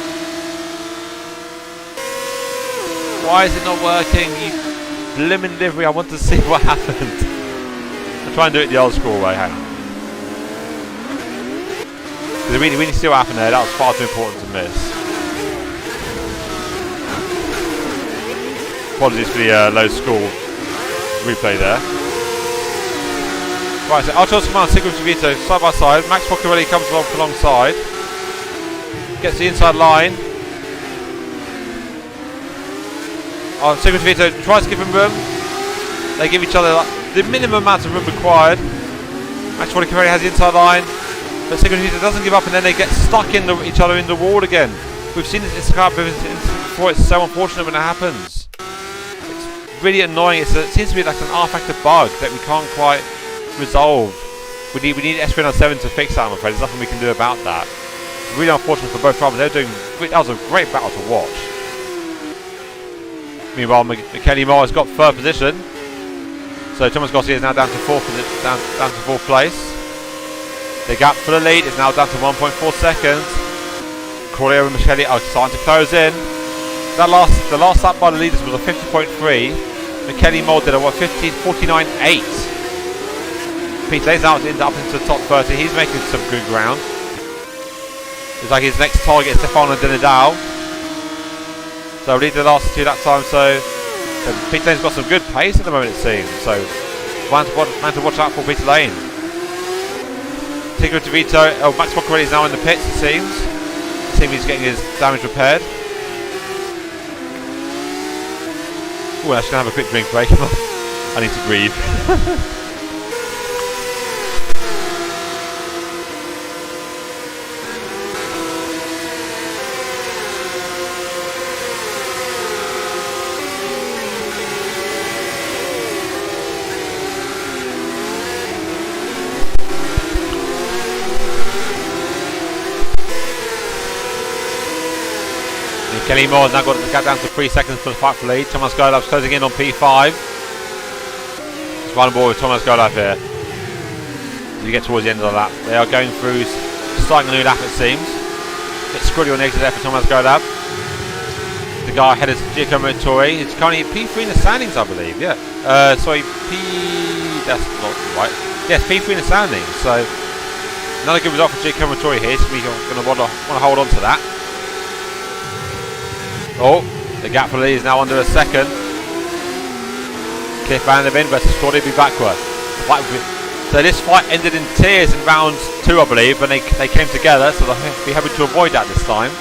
Speaker 1: Why is it not working? You blimmin' livery. I want to see what happened. I'll try and do it the old school way. Hang on. We need to see what happened there. That was far too important to miss. Apologies for the low score replay there. Right, so Artur Command, Sigurd Vito side by side. Max Roccarelli comes along alongside. Gets the inside line. Sigurd Vito tries to give him room. They give each other the minimum amount of room required. Max Roccarelli has the inside line. But Sigurd Vito doesn't give up, and then they get stuck in each other in the wall again. We've seen this car before. It's so unfortunate when it happens. It's really annoying. It seems to be like an rFactor bug that we can't quite resolve. We need SRM to fix that, I'm afraid. There's nothing we can do about that. It's really unfortunate for both drivers. That was a great battle to watch. Meanwhile, McKenny Moore has got third position. So Thomas Garcia is now down to fourth place. The gap for the lead is now down to 1.4 seconds. Correa and McKenny are starting to close in. The last lap by the leaders was a 50.3. McKenny Moore did a 49.8. Pete Lane's now up into the top 30. He's making some good ground. It's like his next target is Stefano Denadal. So lead the last two that time. So Pete Lane's got some good pace at the moment, it seems. So man to watch out for Peter Lane. Sigurd Vito, Max Roccarelli is now in the pits, it seems. It seems he's getting his damage repaired. Oh, I'm just going to have a quick drink break. I need to breathe. Kenny Moore's now got to get down to 3 seconds for the fight for lead. Thomas Golab's closing in on P5. Just one ball with Thomas Golab here. As you get towards the end of the lap, they are going through, starting a new lap it seems. A bit screwed on the exit there for Thomas Golab. The guy ahead is Giacomo Torre. It's currently P3 in the standings, I believe. Yeah. Sorry, that's not right. Yes, P3 in the standings. So another good result for Giacomo Torre here. So we're going to want to hold on to that. Oh, the gap for the lead is now under a second. Cliff Van der Ven versus Claudio B. Backward. So this fight ended in tears in round 2, I believe, when they came together. So they'll be having to avoid that this time.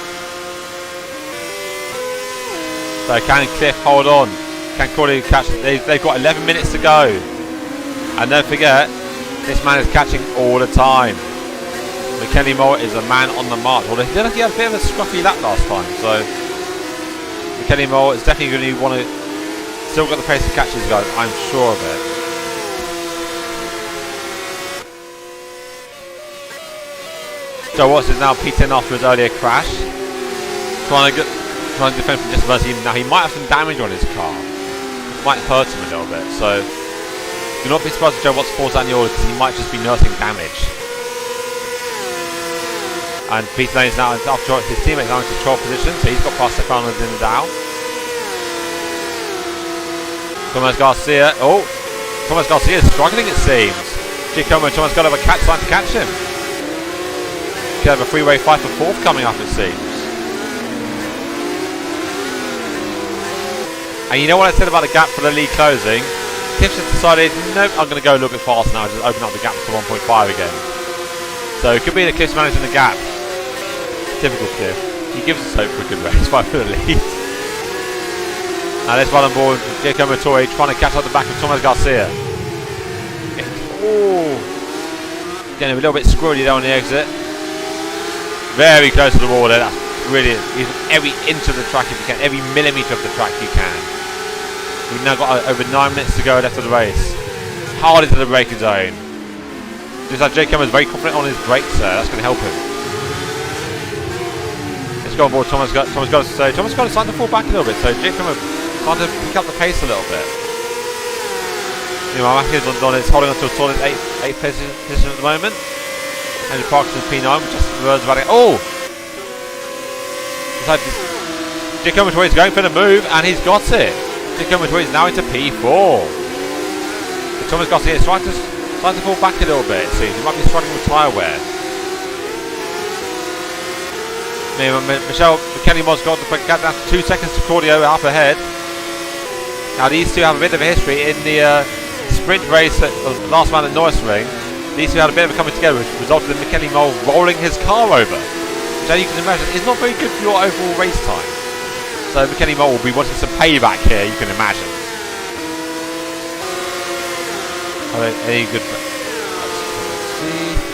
Speaker 1: So can Cliff hold on? Can Claudio catch it? They've got 11 minutes to go. And don't forget, this man is catching all the time. McKenny Moore is a man on the march. Although he had a bit of a scruffy lap last time, so Kenny Moore is definitely going to want to still got the pace to catch these guys, I'm sure of it. Joe Watts is now P10 after his earlier crash, trying to defend from disability. Now he might have some damage on his car, it might hurt him a little bit, so do not be surprised if Joe Watts falls down the order because he might just be nursing damage. And Peter Lane is now, after his teammate is now in control position, so he's got past Stefano Zinedal. Thomas Garcia, Thomas Garcia is struggling it seems. Giacomo and Thomas got to have a time to catch him. Could have a three-way fight for 4th coming up it seems. And you know what I said about the gap for the lead closing? Tips has decided, nope, I'm going to go a little bit faster now, just open up the gap to 1.5 again. So it could be that Cliff's managing the gap. Typical Cliff. He gives us hope for a good race, fight for the lead. Now let's run on board with Giacomo Torre trying to catch up the back of Thomas Garcia. Getting a little bit squirrely there on the exit. Very close to the wall there. That's really using every inch of the track if you can, every millimetre of the track you can. We've now got over 9 minutes to go left of the race. Hard into the braking zone. Just like Giacomo is very confident on his brakes there, that's going to help him. Let's go on board Thomas got to say, Thomas got to start to fall back a little bit, so Giacomo trying to pick up the pace a little bit. Anyway, Mackey's is holding on to a solid 8th position at the moment. Andrew Parkinson's P9, just reverse about it. Giacomo Torre is going for the move, and he's got it. Giacomo Torre is now into P4. But Thomas Garcia is trying to fall back a little bit, it seems. He might be struggling with tyre wear. Kenny Moore's got to get down to 2 seconds to Claudio up ahead. Now these two have a bit of a history in the sprint race at last round at Nürburgring. These two had a bit of a coming together, which resulted in McKenny Moore rolling his car over, which, as you can imagine, is not very good for your overall race time. So McKenny Moore will be wanting some payback here, you can imagine. Any good? Let's see.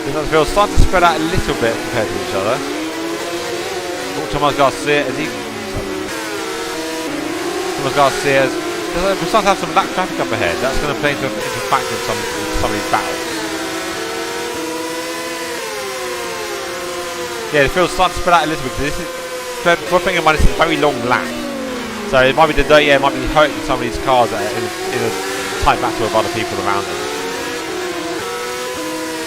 Speaker 1: The field starting to spread out a little bit compared to each other. Thomas Garcia, we're starting to have some lap traffic up ahead. That's going to play into factor in some of these battles. Yeah, the field's starting to spread out a little bit because this is, for being in mind, it's a very long lap. So it might be the dirty air might be hurting some of these cars that are in a tight battle with other people around them.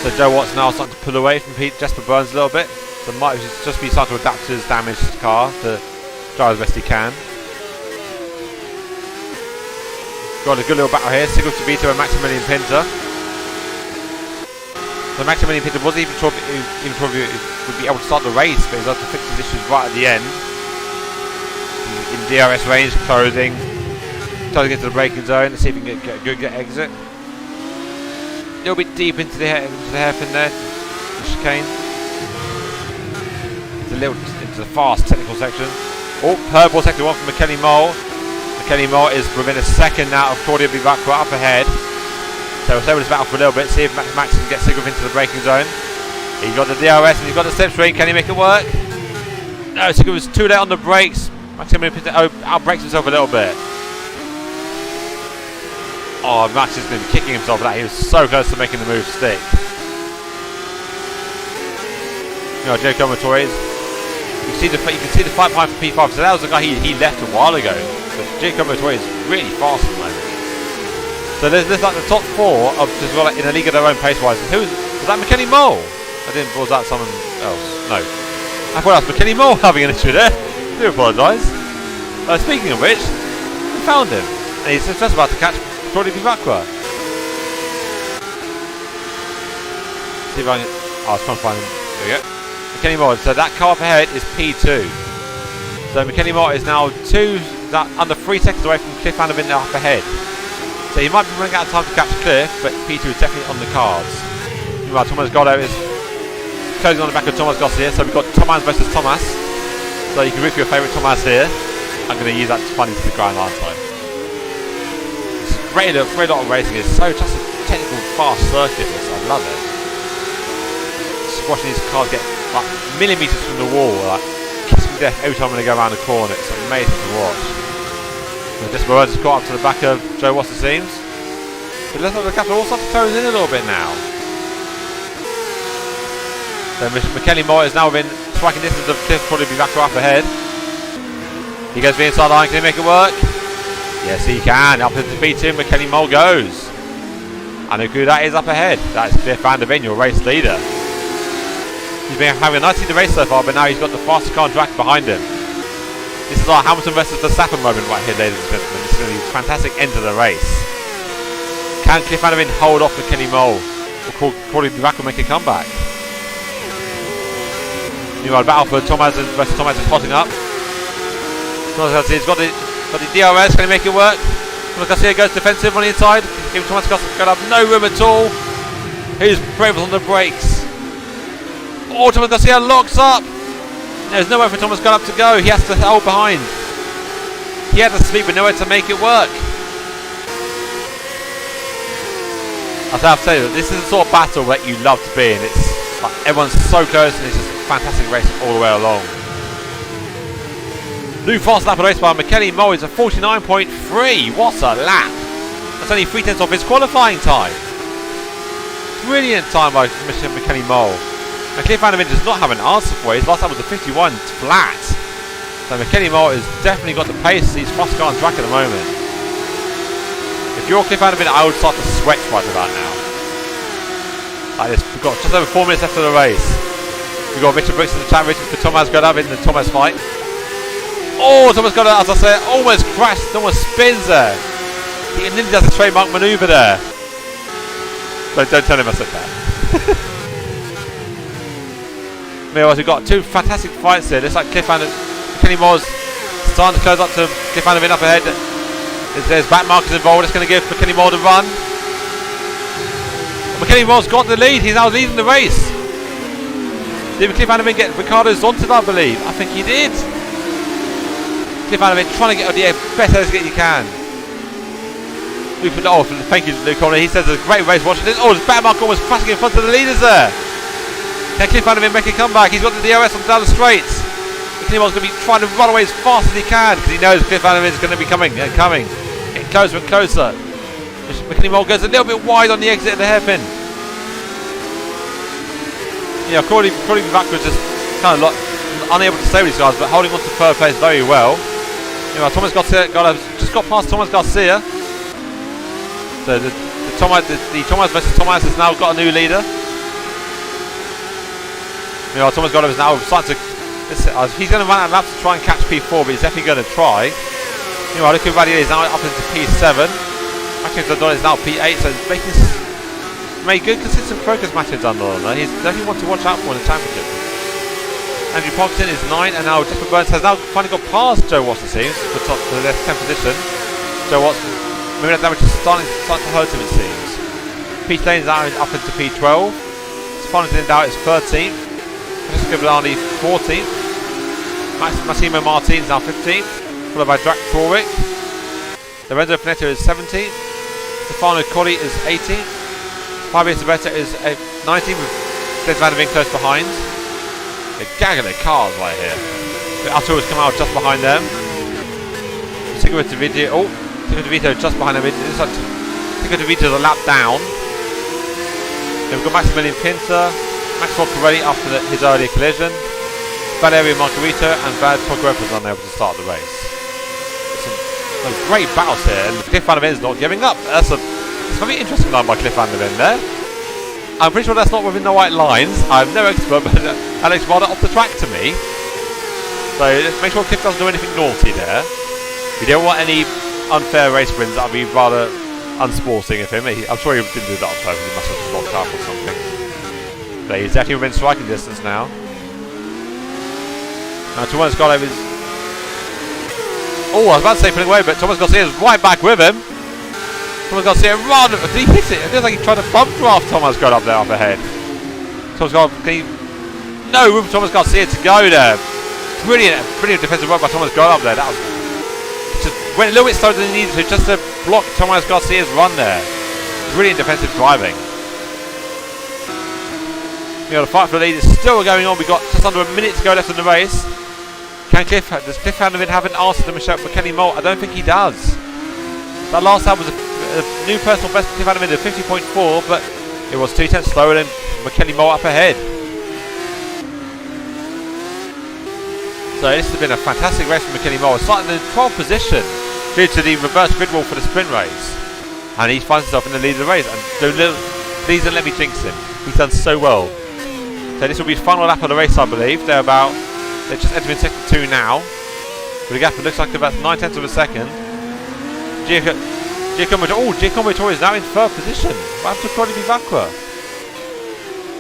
Speaker 1: So Joe Watts now starting to pull away from Jesper Burns a little bit. So might just be starting to adapt to his damaged car to drive as best he can. Got a good little battle here. Sigurd Tabito and Maximilian Pinter. So Maximilian Pinter wasn't even sure if he would be able to start the race, but he's had to fix his issues right at the end. In DRS range, closing. Trying to get to the braking zone. Let's see if we can get a good exit. A little bit deep into the hairpin there. The chicane. It's a little into the fast technical section. Purple sector 1 from McKenny Moore. McKenny Moore is within a second now of Claudio Bivacqua up ahead. So we'll stay with this battle for a little bit, see if Max can get Sigurd into the braking zone. He's got the DRS and he's got the slipstream. Can he make it work? No, Sigurd was too late on the brakes. Maximilian outbrakes himself a little bit. Oh, Max has been kicking himself for that. He was so close to making the move stick. You know, Jacob Motores. You can see the fight behind for P5. So that was the guy he left a while ago. But Jacob Motores is really fast at the moment. So there's like the top 4 of just like in a league of their own pace-wise. And was that McKenny Mole? Was that someone else? No. I thought that was McKenny Mole having an issue there. I do apologise. Speaking of which, we found him. And he's just about to catch Claudio Vivacqua. See if I can. I was trying to find him. There we go. McKenny Mole. So that car up ahead is P2. So McKenny Mole is now under 3 seconds away from Cliff Van der Vindt up ahead. So he might be running out of time to catch Cliff, but P2 is definitely on the cards. Meanwhile, Thomas Goddo is closing on the back of Thomas Garcia. So we've got Thomas versus Thomas. So you can root for your favourite Thomas here. I'm going to use that to fund into the grind last time. It's great lot of racing. It's so just a technical, fast circuit. I love it. Just watching these cars get like millimetres from the wall, like kissing death every time when they go around the corner. It's amazing to watch. Just got up to the back of Joe Watts, it seems. But let's look at the capital all start to close in a little bit now. So McKenny Mole is now within striking distance of Cliff, probably be back up ahead. He goes for the inside line, can he make it work? Yes he can, up into P2, McKenny Mole goes. And look who that is up ahead. That's Cliff Van der Vindt, your race leader. He's been having a nice lead the race so far, but now he's got the fastest car on track behind him. This is our Hamilton versus Verstappen moment right here, ladies and gentlemen. This is going to be a fantastic end to the race. Can Cliff Van der Vindt hold off McKenny Mole? Or Claudio Vivacqua make a comeback? Meanwhile, battle for Thomas versus Thomas is hotting up. Thomas Garcia's got the DRS. Can he make it work? Thomas Garcia goes defensive on the inside. Give Thomas Garcia up no room at all. He's brave on the brakes. Oh, Thomas Garcia locks up. There's nowhere for Thomas Gunn to go. He has to hold behind. He had the speed but nowhere to make it work. I have to tell you, this is the sort of battle that you love to be in. It's like everyone's so close and it's just a fantastic race all the way along. New fast lap of the race by McKenny Mole is a 49.3. What a lap! That's only 3/10 off his qualifying time. Brilliant time by McKenny Mole. And Cliff Van der Vindt does not have an answer for it. His last time was a 51 flat. So McKenny Mole has definitely got the pace. He's fast car on track at the moment. If you're Cliff Van der Vindt, I would start to sweat right about now. Like this, we've got just over 4 minutes left of the race. We've got Richard Brooks in the chat, Richard for Thomas Goddo in the Thomas fight. Oh, Thomas Goddo, as I said, almost crashed, almost spins there. He nearly does a trademark manoeuvre there. But don't tell him I said that. Meanwhile, we've got 2 fantastic fights here. Looks like McKenny Mole's starting to close up to Cliff Van der Vindt up ahead. There's back markers involved. It's going to give McKenny Mole the run. McKenny Mole's got the lead. He's now leading the race. Did Cliff Van der Vindt get Ricardo Zonta, I believe? I think he did. Cliff Van der Vindt trying to get the best exit he can. Oh, thank you, Luke Conley. He says it's a great race watching this. Oh, there's back marker almost crashing in front of the leaders there. Can Cliff Van der Vindt make a comeback? He's got the DRS on down the straights. McKenny Mole's going to be trying to run away as fast as he can because he knows Cliff Van der Vindt is going to be coming. Getting closer and closer. McKenny Mole goes a little bit wide on the exit of the hairpin. Yeah, Claudio Vivacqua was just kind of unable to stay with these guys, but holding on to third place very well. You know, Thomas Garcia just got past Thomas Garcia. So the Thomas versus Thomas has now got a new leader. You know, Thomas Goddo is now starting to. He's going to run out of laps to try and catch P4, but he's definitely going to try. You know, look at Vadier is now up into P7. Matthew Zandon is now P8, so made good, consistent progress. Matthew Zandon. He's definitely one to watch out for in the championship. Andrew Parkinson is 9, and now Jasper Burns has now finally got past Joe Watts, it seems, for the 10th position. Joe Watts, maybe that damage is starting to hurt him, it seems. Pete Lane is now up into P12. Sponson now is 13th. Francesco Villani 14th. Massimo Martin is now 15th, followed by Drac Torwick. Lorenzo Panetta is 17th. Stefano Colli is 18th. Fabio Sabetta is 19th, with Des Van der Vindt close behind. They're gagging their cars right here. Arturo has come out just behind them. Tico DeVito just behind them. It looks like Tico DeVito's a lap down. Then we've got Maximilian Pinter, Max Corelli after his earlier collision. Valerio Margarito and Brad Pogrepa was unable to start the race. Some great battles here, and Cliff Van der Ven is not giving up. It's a very interesting line by Cliff Van der Ven there. I'm pretty sure that's not within the white lines. I'm no expert, but Alex rather off the track to me. So let's make sure Cliff doesn't do anything naughty there. We don't want any unfair race wins. That would be rather unsporting of him. I'm sure he didn't do that on purpose. He must have just locked up or something. But he's definitely within striking distance now. Now Thomas Garcia is... Oh, I was about to say pulling away, but Thomas Garcia is right back with him. Thomas Garcia run! Did he hit it? It feels like he tried to bump draft Thomas Garcia up there up ahead. Thomas Garcia... No room for Thomas Garcia to go there. Brilliant defensive work by Thomas Garcia up there. That was... Just went a little bit slower than he needed to just to block Thomas Garcia's run there. Brilliant defensive driving. The fight for the lead is still going on. We've got just under a minute to go left in the race. Does Cliff Van der Ven have an answer to McKenny Mole? I don't think he does. That last time was a new personal best for Cliff Van der Ven, 50.4, but it was 2 tenths slower than McKenny Mole up ahead. So this has been a fantastic race for McKenny Mole. Starting in the 12th position due to the reverse grid wall for the sprint race. And he finds himself in the lead of the race. And please don't let me jinx him. He's done so well. So this will be the final lap of the race, I believe. They're just entering sector 2 now. With a gap it looks like about 9 tenths of a second. Giacomo Vittori is now in 3rd position. What happened to Claudio Vivacqua?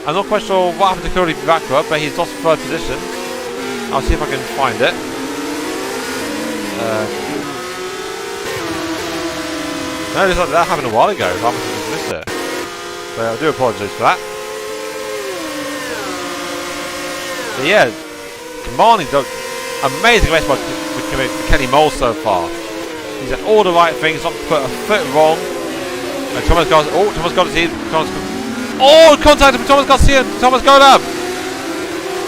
Speaker 1: I'm not quite sure what happened to Claudio Vivacqua, but he's lost 3rd position. I'll see if I can find it. No, that happened a while ago. I must have missed it. So I do apologise for that. But yeah, commanding, amazing race by Kenny Mole so far. He's done all the right things, not put a foot wrong. And Thomas Garcia, contact from Thomas Garcia and Thomas Goda.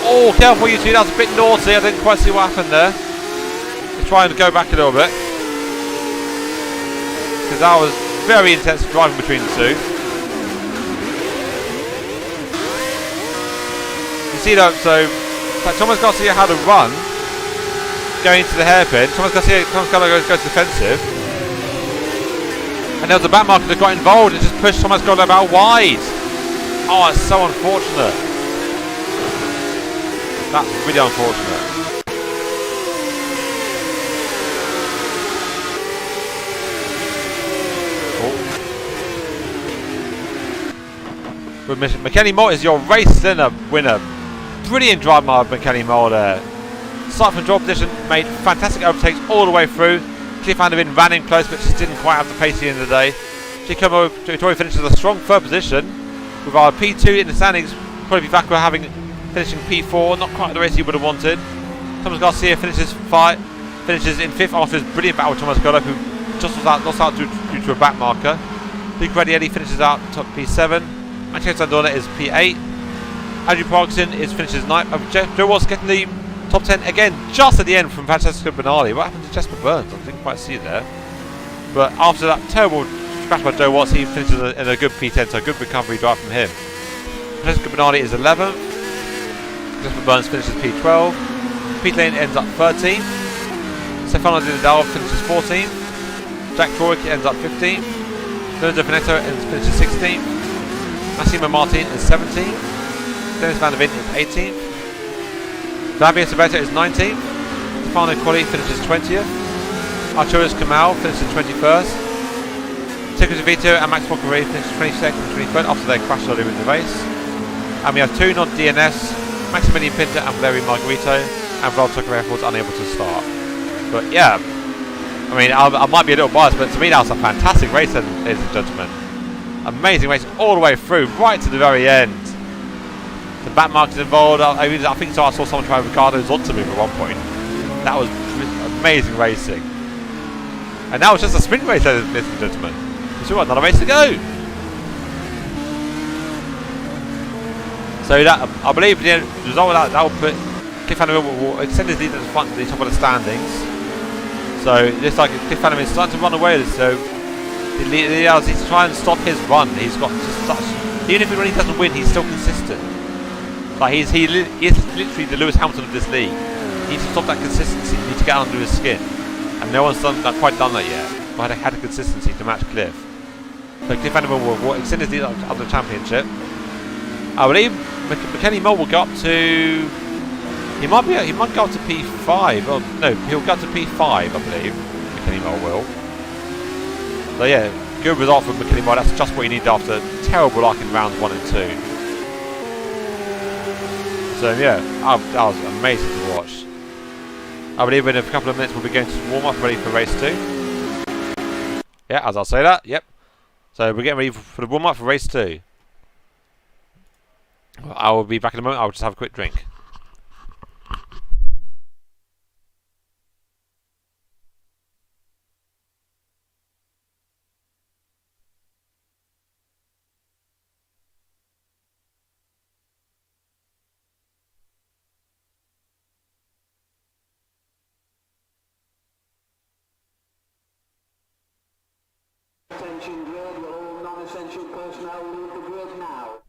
Speaker 1: Oh, careful you two, that was a bit naughty. I didn't quite see what happened there. Let's try and go back a little bit. Because that was very intense driving between the two. You see though, so Thomas Garcia had a run going into the hairpin. Thomas Garcia goes defensive. And there was a back marker that got involved and just pushed Thomas Garcia out wide. Oh, it's so unfortunate. That's really unfortunate. But McKenny Mole is your race winner. Brilliant drive by McKenny Mole there. Start from draw position, made fantastic overtakes all the way through. Cliff Van der Ven ran in close, but just didn't quite have the pace at the end of the day. Giacomo Vittori finishes a strong 3rd position, with our P2 in the standings. Probably Vivacqua finishing P4, not quite the race he would have wanted. Thomas Garcia finishes in 5th after his brilliant battle with Thomas Goda, who just lost out due to a back marker. Luke Radielli finishes out top P7. Manchester Sandona is P8. Andrew Parkinson finishes 9th. Joe Watts getting the top 10 again, just at the end from Francesco Benali. What happened to Jesper Burns? I didn't quite see it there. But after that terrible crash by Joe Watts, he finishes in a good P10, so a good recovery drive from him. Francesco Benali is 11th. Jesper Burns finishes P12. Pete Lane ends up 13th. Stefano Di Nadal finishes 14th. Jack Troik ends up 15th. Lorenzo Finetto finishes 16th. Massimo Martin is 17th. Dennis Van der Ven is 18th. Fabio Sabato is 19th. Stefano Colli finishes 20th. Arturis Kamal finishes 21st. Tico Vito and Max Pocari finishes 22nd and 23rd after their crash earlier in the race. And we have 2 non-DNS, Maximilian Pinter and Valerio Margarito, and Vlad Tokarev was unable to start. But yeah, I mean, I might be a little biased, but to me that was a fantastic race, ladies and gentlemen. Amazing race all the way through, right to the very end. The back markers involved. I think so. I saw someone try Ricardo's onto move at one point. That was amazing racing. And now it's just a sprint race, ladies and gentlemen. We've still got another race to go. So that, I believe the result of that will put Cliff Van der Ven will extend his lead at the front to the top of the standings. So it looks like Cliff Van der Ven is starting to run away. So he needs to try and stop his run. He's got just such, even if he doesn't win, he's still consistent. Like he's literally the Lewis Hamilton of this league. He needs to stop that consistency. He needs to get under his skin, and no one's quite done that yet. But had a consistency to match Cliff. So Cliff Vanderbilt will extend his lead up the championship. I believe McKenny Mole will go up to. He might go up to P5. Oh no, he'll go up to P5. I believe McKenny Mole will. So yeah, good result from McKenny Mole. That's just what you need after terrible luck in rounds 1 and 2. So yeah, that was amazing to watch. I believe in a couple of minutes we'll be going to warm up ready for race 2. Yeah, as I say that, yep. So we're getting ready for the warm up for race 2. I will be back in a moment. I'll just have a quick drink.
Speaker 2: Attention grid, will all non-essential personnel leave the grid now?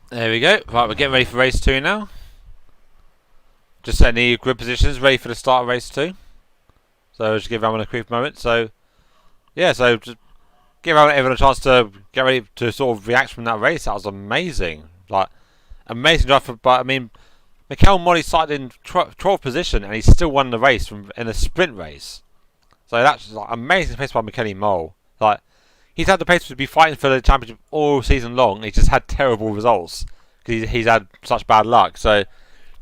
Speaker 1: There we go. Right, we're getting ready for race 2 now. Just setting the grid positions ready for the start of race 2. So just give everyone a quick moment. So yeah, so just give everyone a chance to get ready to sort of react from that race. That was amazing. Like amazing drive. But I mean, Mikel Molly started in 12th position and he still won the race in a sprint race. So that's like amazing pace by McKenny Mole. Like he's had the pace to be fighting for the championship all season long. He's just had terrible results because he's had such bad luck. So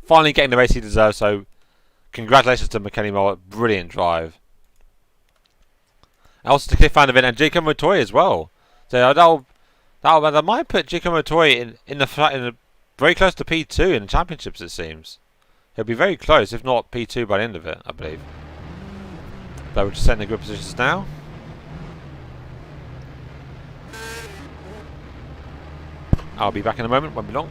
Speaker 1: finally getting the race he deserves. So congratulations to McKenny Mole. Brilliant drive. And also to Cliff Vanderbilt and Giacomo Toy as well. So that might put Giacomo Toy in the very close to P2 in the championships. It seems he'll be very close, if not P2 by the end of it, I believe. But we're just setting the grid positions now. I'll be back in a moment, won't be long.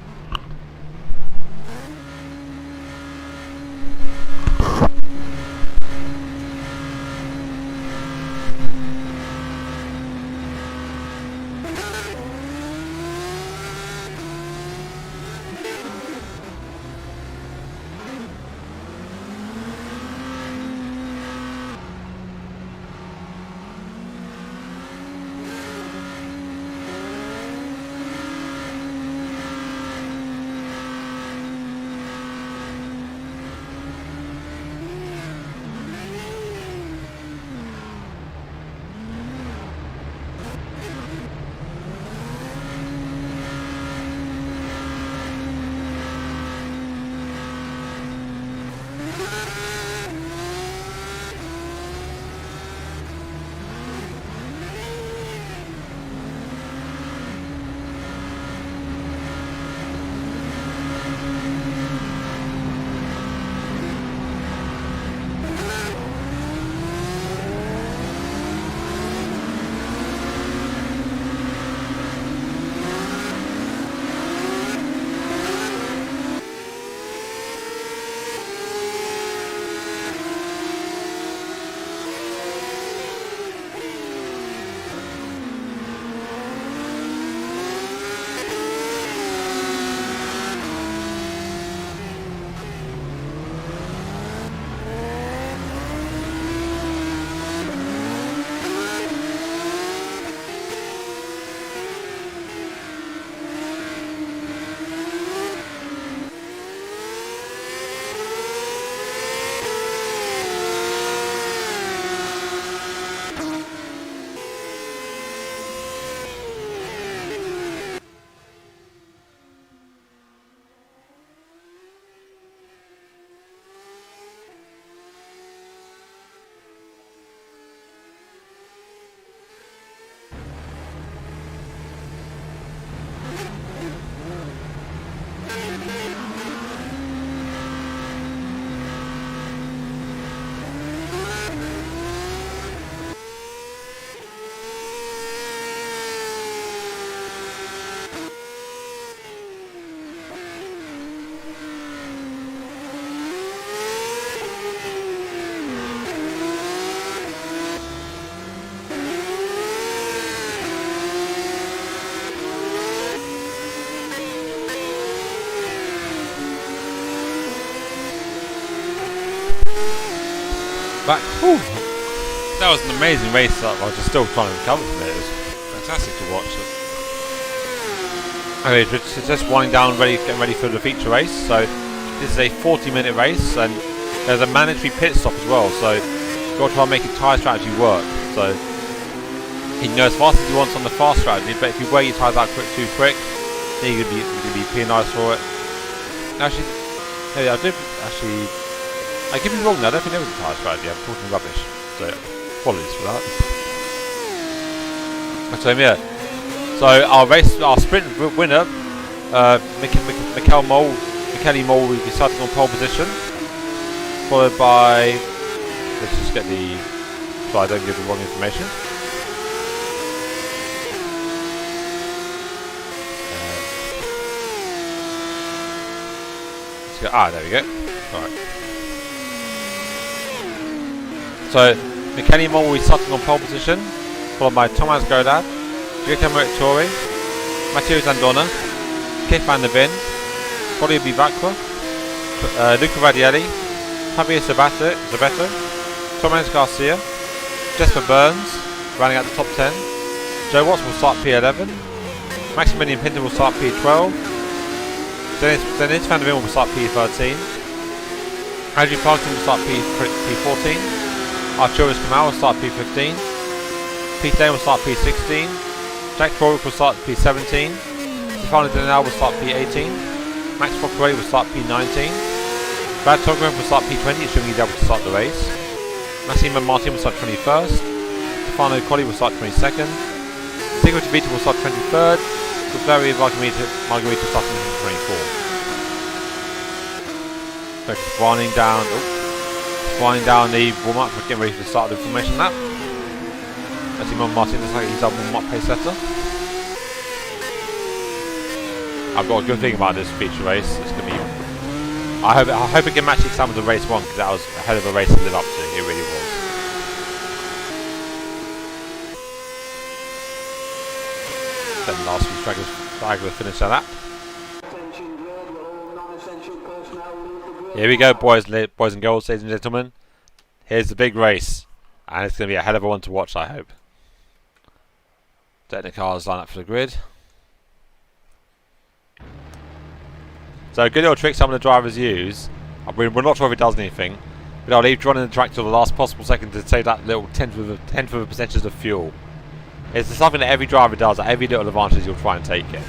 Speaker 1: back. Whew. That was an amazing race. I was just still trying to recover from it. It was fantastic to watch. Okay, just winding down, getting ready for the feature race. So this is a 40-minute race, and there's a mandatory pit stop as well. So you've got to try and make your tyre strategy work. So you can go as fast as you want on the fast strategy, but if you wear your tyres out too quick, then you're going to be penalised for it. Actually, hey, I give you wrong now. I don't think there was a tyre strategy. I'm talking rubbish. So apologies for that. So yeah. So our sprint winner, Michele Mole will be starting on pole position, followed by. Let's just get the. So I don't give the wrong information. There we go. Alright. So, Michele Mole will be starting on pole position, followed by Thomas Godard, Giacomo Mauritore, Matteo Zandona, Keith van der Ven, Claudio Bivacqua, Luca Radielli, Javier Zabeto, Thomas Garcia, Jesper Burns, rounding out the top 10, Joe Watts will start P11, Maximilian Pinter will start P12, Dennis van der Ven will start P13, Andrew Parkinson will start P14, Arturis Kamal will start P15, Pete Dane will start P16, Jack Trowick will start P17, Stefano Denal will start P18, Max Focqueray will start P19, Brad Togren will start P20, assuming he's able to start the race, Massimo Martin will start 21st, Stefano Colli will start 22nd, Sigurd Vita will start 23rd, with Valeria Margarita starting 24th. So just winding down the warm-up, for getting ready for the start of the formation lap. Massimo Martin looks like he's our warm-up pace setter. I've got a good thing about this feature race. It's going to be. I hope it can match the exam of the race one, because that was a hell of a race to live up to. It really was. Then the last few stragglers finish that lap. Here we go, boys and girls, ladies and gentlemen. Here's the big race, and it's going to be a hell of a one to watch, I hope. Letting the cars line up for the grid. So a good little trick some of the drivers use. We're not sure if it does anything, but I'll leave running the track till the last possible second to save that little tenth of a percentage of fuel. It's something that every driver does. At every little advantage, you'll try and take it.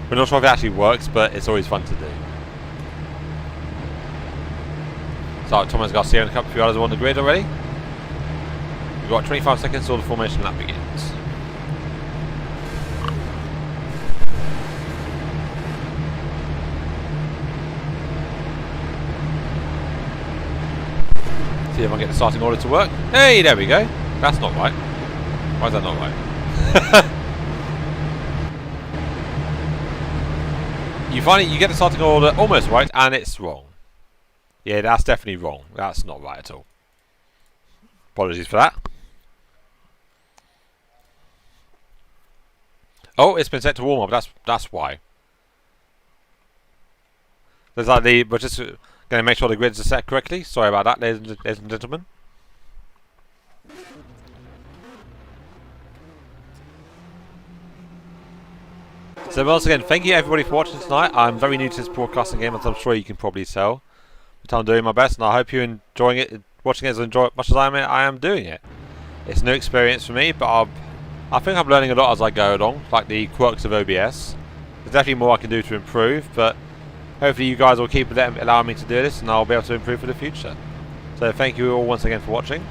Speaker 1: We're not sure if it actually works, but it's always fun to do. So Thomas Garcia and a few others are on the grid already. We've got 25 seconds till the formation lap begins. See if I can get the starting order to work. Hey, there we go. That's not right. Why is that not right? You get the starting order almost right, and it's wrong. Yeah, that's definitely wrong. That's not right at all. Apologies for that. Oh, it's been set to warm up. That's why. There's like we're just going to make sure the grids are set correctly. Sorry about that, ladies and gentlemen. So once again, thank you everybody for watching tonight. I'm very new to this broadcasting game, as I'm sure you can probably tell. But I'm doing my best, and I hope you're enjoying it, watching it as much as I am doing it. It's a new experience for me, but I think I'm learning a lot as I go along, like the quirks of OBS. There's definitely more I can do to improve, but hopefully you guys will keep allowing me to do this, and I'll be able to improve for the future. So thank you all once again for watching.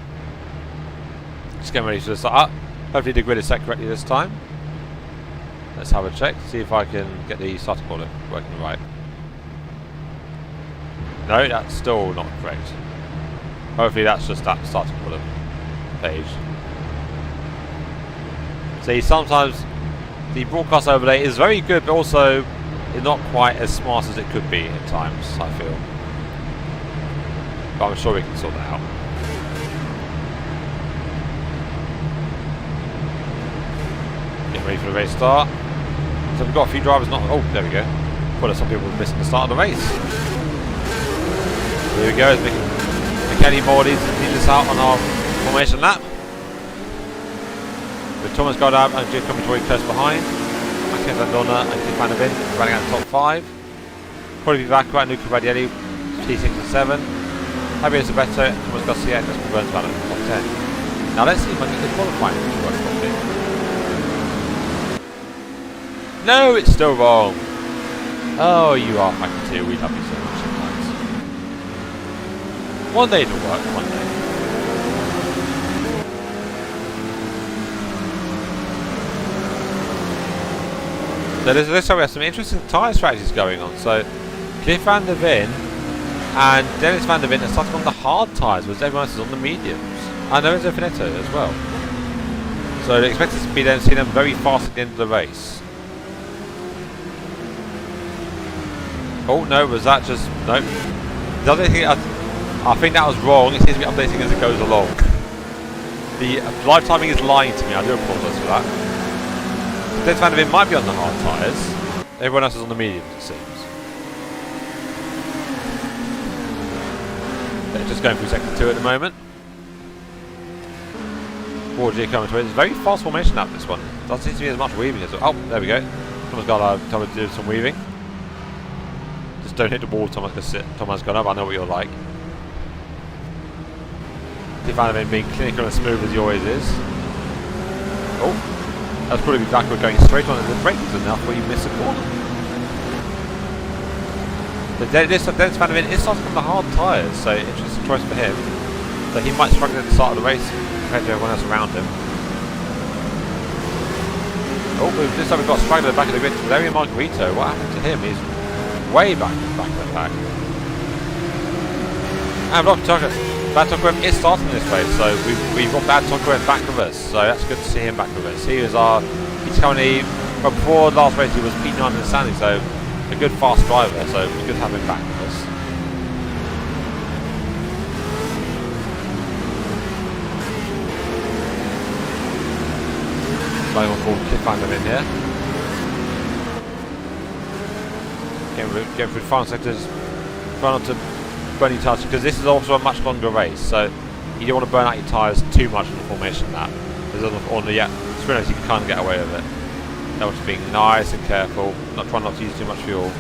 Speaker 1: Just getting ready to start up. Hopefully the grid is set correctly this time. Let's have a check, see if I can get the starting order working right. No, that's still not correct. Hopefully that's just that starting order page. See, sometimes the broadcast overlay is very good, but also it's not quite as smart as it could be at times, I feel. But I'm sure we can sort that out. Get ready for the race start. So we've got a few drivers not. Oh, there we go. Well, some people missing the start of the race. Here we go. Kelly Moore leads us out on our formation lap. With Thomas Goddard and Jim coming close behind. Matthias Andona and Tim Van der Ven running out the top 5. Probably Vacqua and Luca Radielli, T6 and 7. Javier Sabeto, Thomas Garcia and Justin Burns battle top 10. Now let's see if I can get the qualifying to work properly. No, it's still wrong. Oh, you are Factor 2, we love you so much sometimes. One day it'll work, one day. So this time we have some interesting tyre strategies going on. So Cliff Van der Ven and Dennis Van der Ven are starting on the hard tyres, whereas everyone else is on the mediums. And there is a Finetto as well. So they expect us to be then seeing them very fast at the end of the race. Oh no, was that just no? The other thing, I think that was wrong. It seems to be updating as it goes along. The live timing is lying to me. I do apologise for that. Dennis Van der Ven might be on the hard tyres. Everyone else is on the mediums, it seems. They're just going through sector 2 at the moment. 4G coming to it. It's a very fast formation lap, this one. Doesn't seem to be as much weaving as well. Oh, there we go. Thomas got time to do some weaving. Just don't hit the wall, Thomas, because Thomas got up. I know what you're like. If Van der Ven being clinical and smooth as he always is. Oh. That's probably backward going straight on, and the brake was enough where you miss a corner. But Dennis Van der Ven is starting from the hard tyres, so interesting choice for him. So he might struggle at the start of the race compared to everyone else around him. Oh, this time we've got struggling at the back of the grid. Larry Margarito, what happened to him? He's way back of the pack. And Bad Tokarev is starting this race, so we've got Bad Tokarev back with us, so that's good to see him back with us. He's currently, well, before last race he was P9 in the standing, so a good fast driver, so it's good to have him back with us. Somebody will call Cliff Van der Ven here. Getting through the final sectors, trying not to burn your tyres, because this is also a much longer race, so you don't want to burn out your tyres too much in the formation lap. Because on the sprinters you can kind of get away with it. That was being nice and careful, trying not to use too much fuel.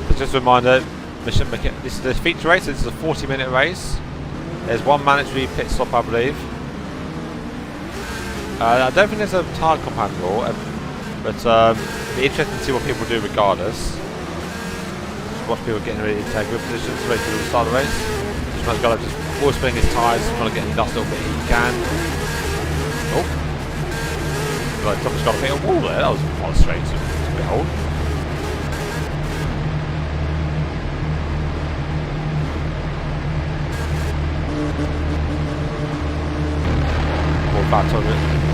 Speaker 1: But just a reminder, this is a feature race, this is a 40-minute race. There's one mandatory pit stop, I believe. I don't think there's a tyre compatible. But it'll be interesting to see what people do regardless. Just watch people getting ready to take good positions ready to start the race. Just got to just always spinning his tyres, trying to get the last little bit he can. Oh. Like Thomas got a bit of wall there, that was quite strange to behold. More back on it.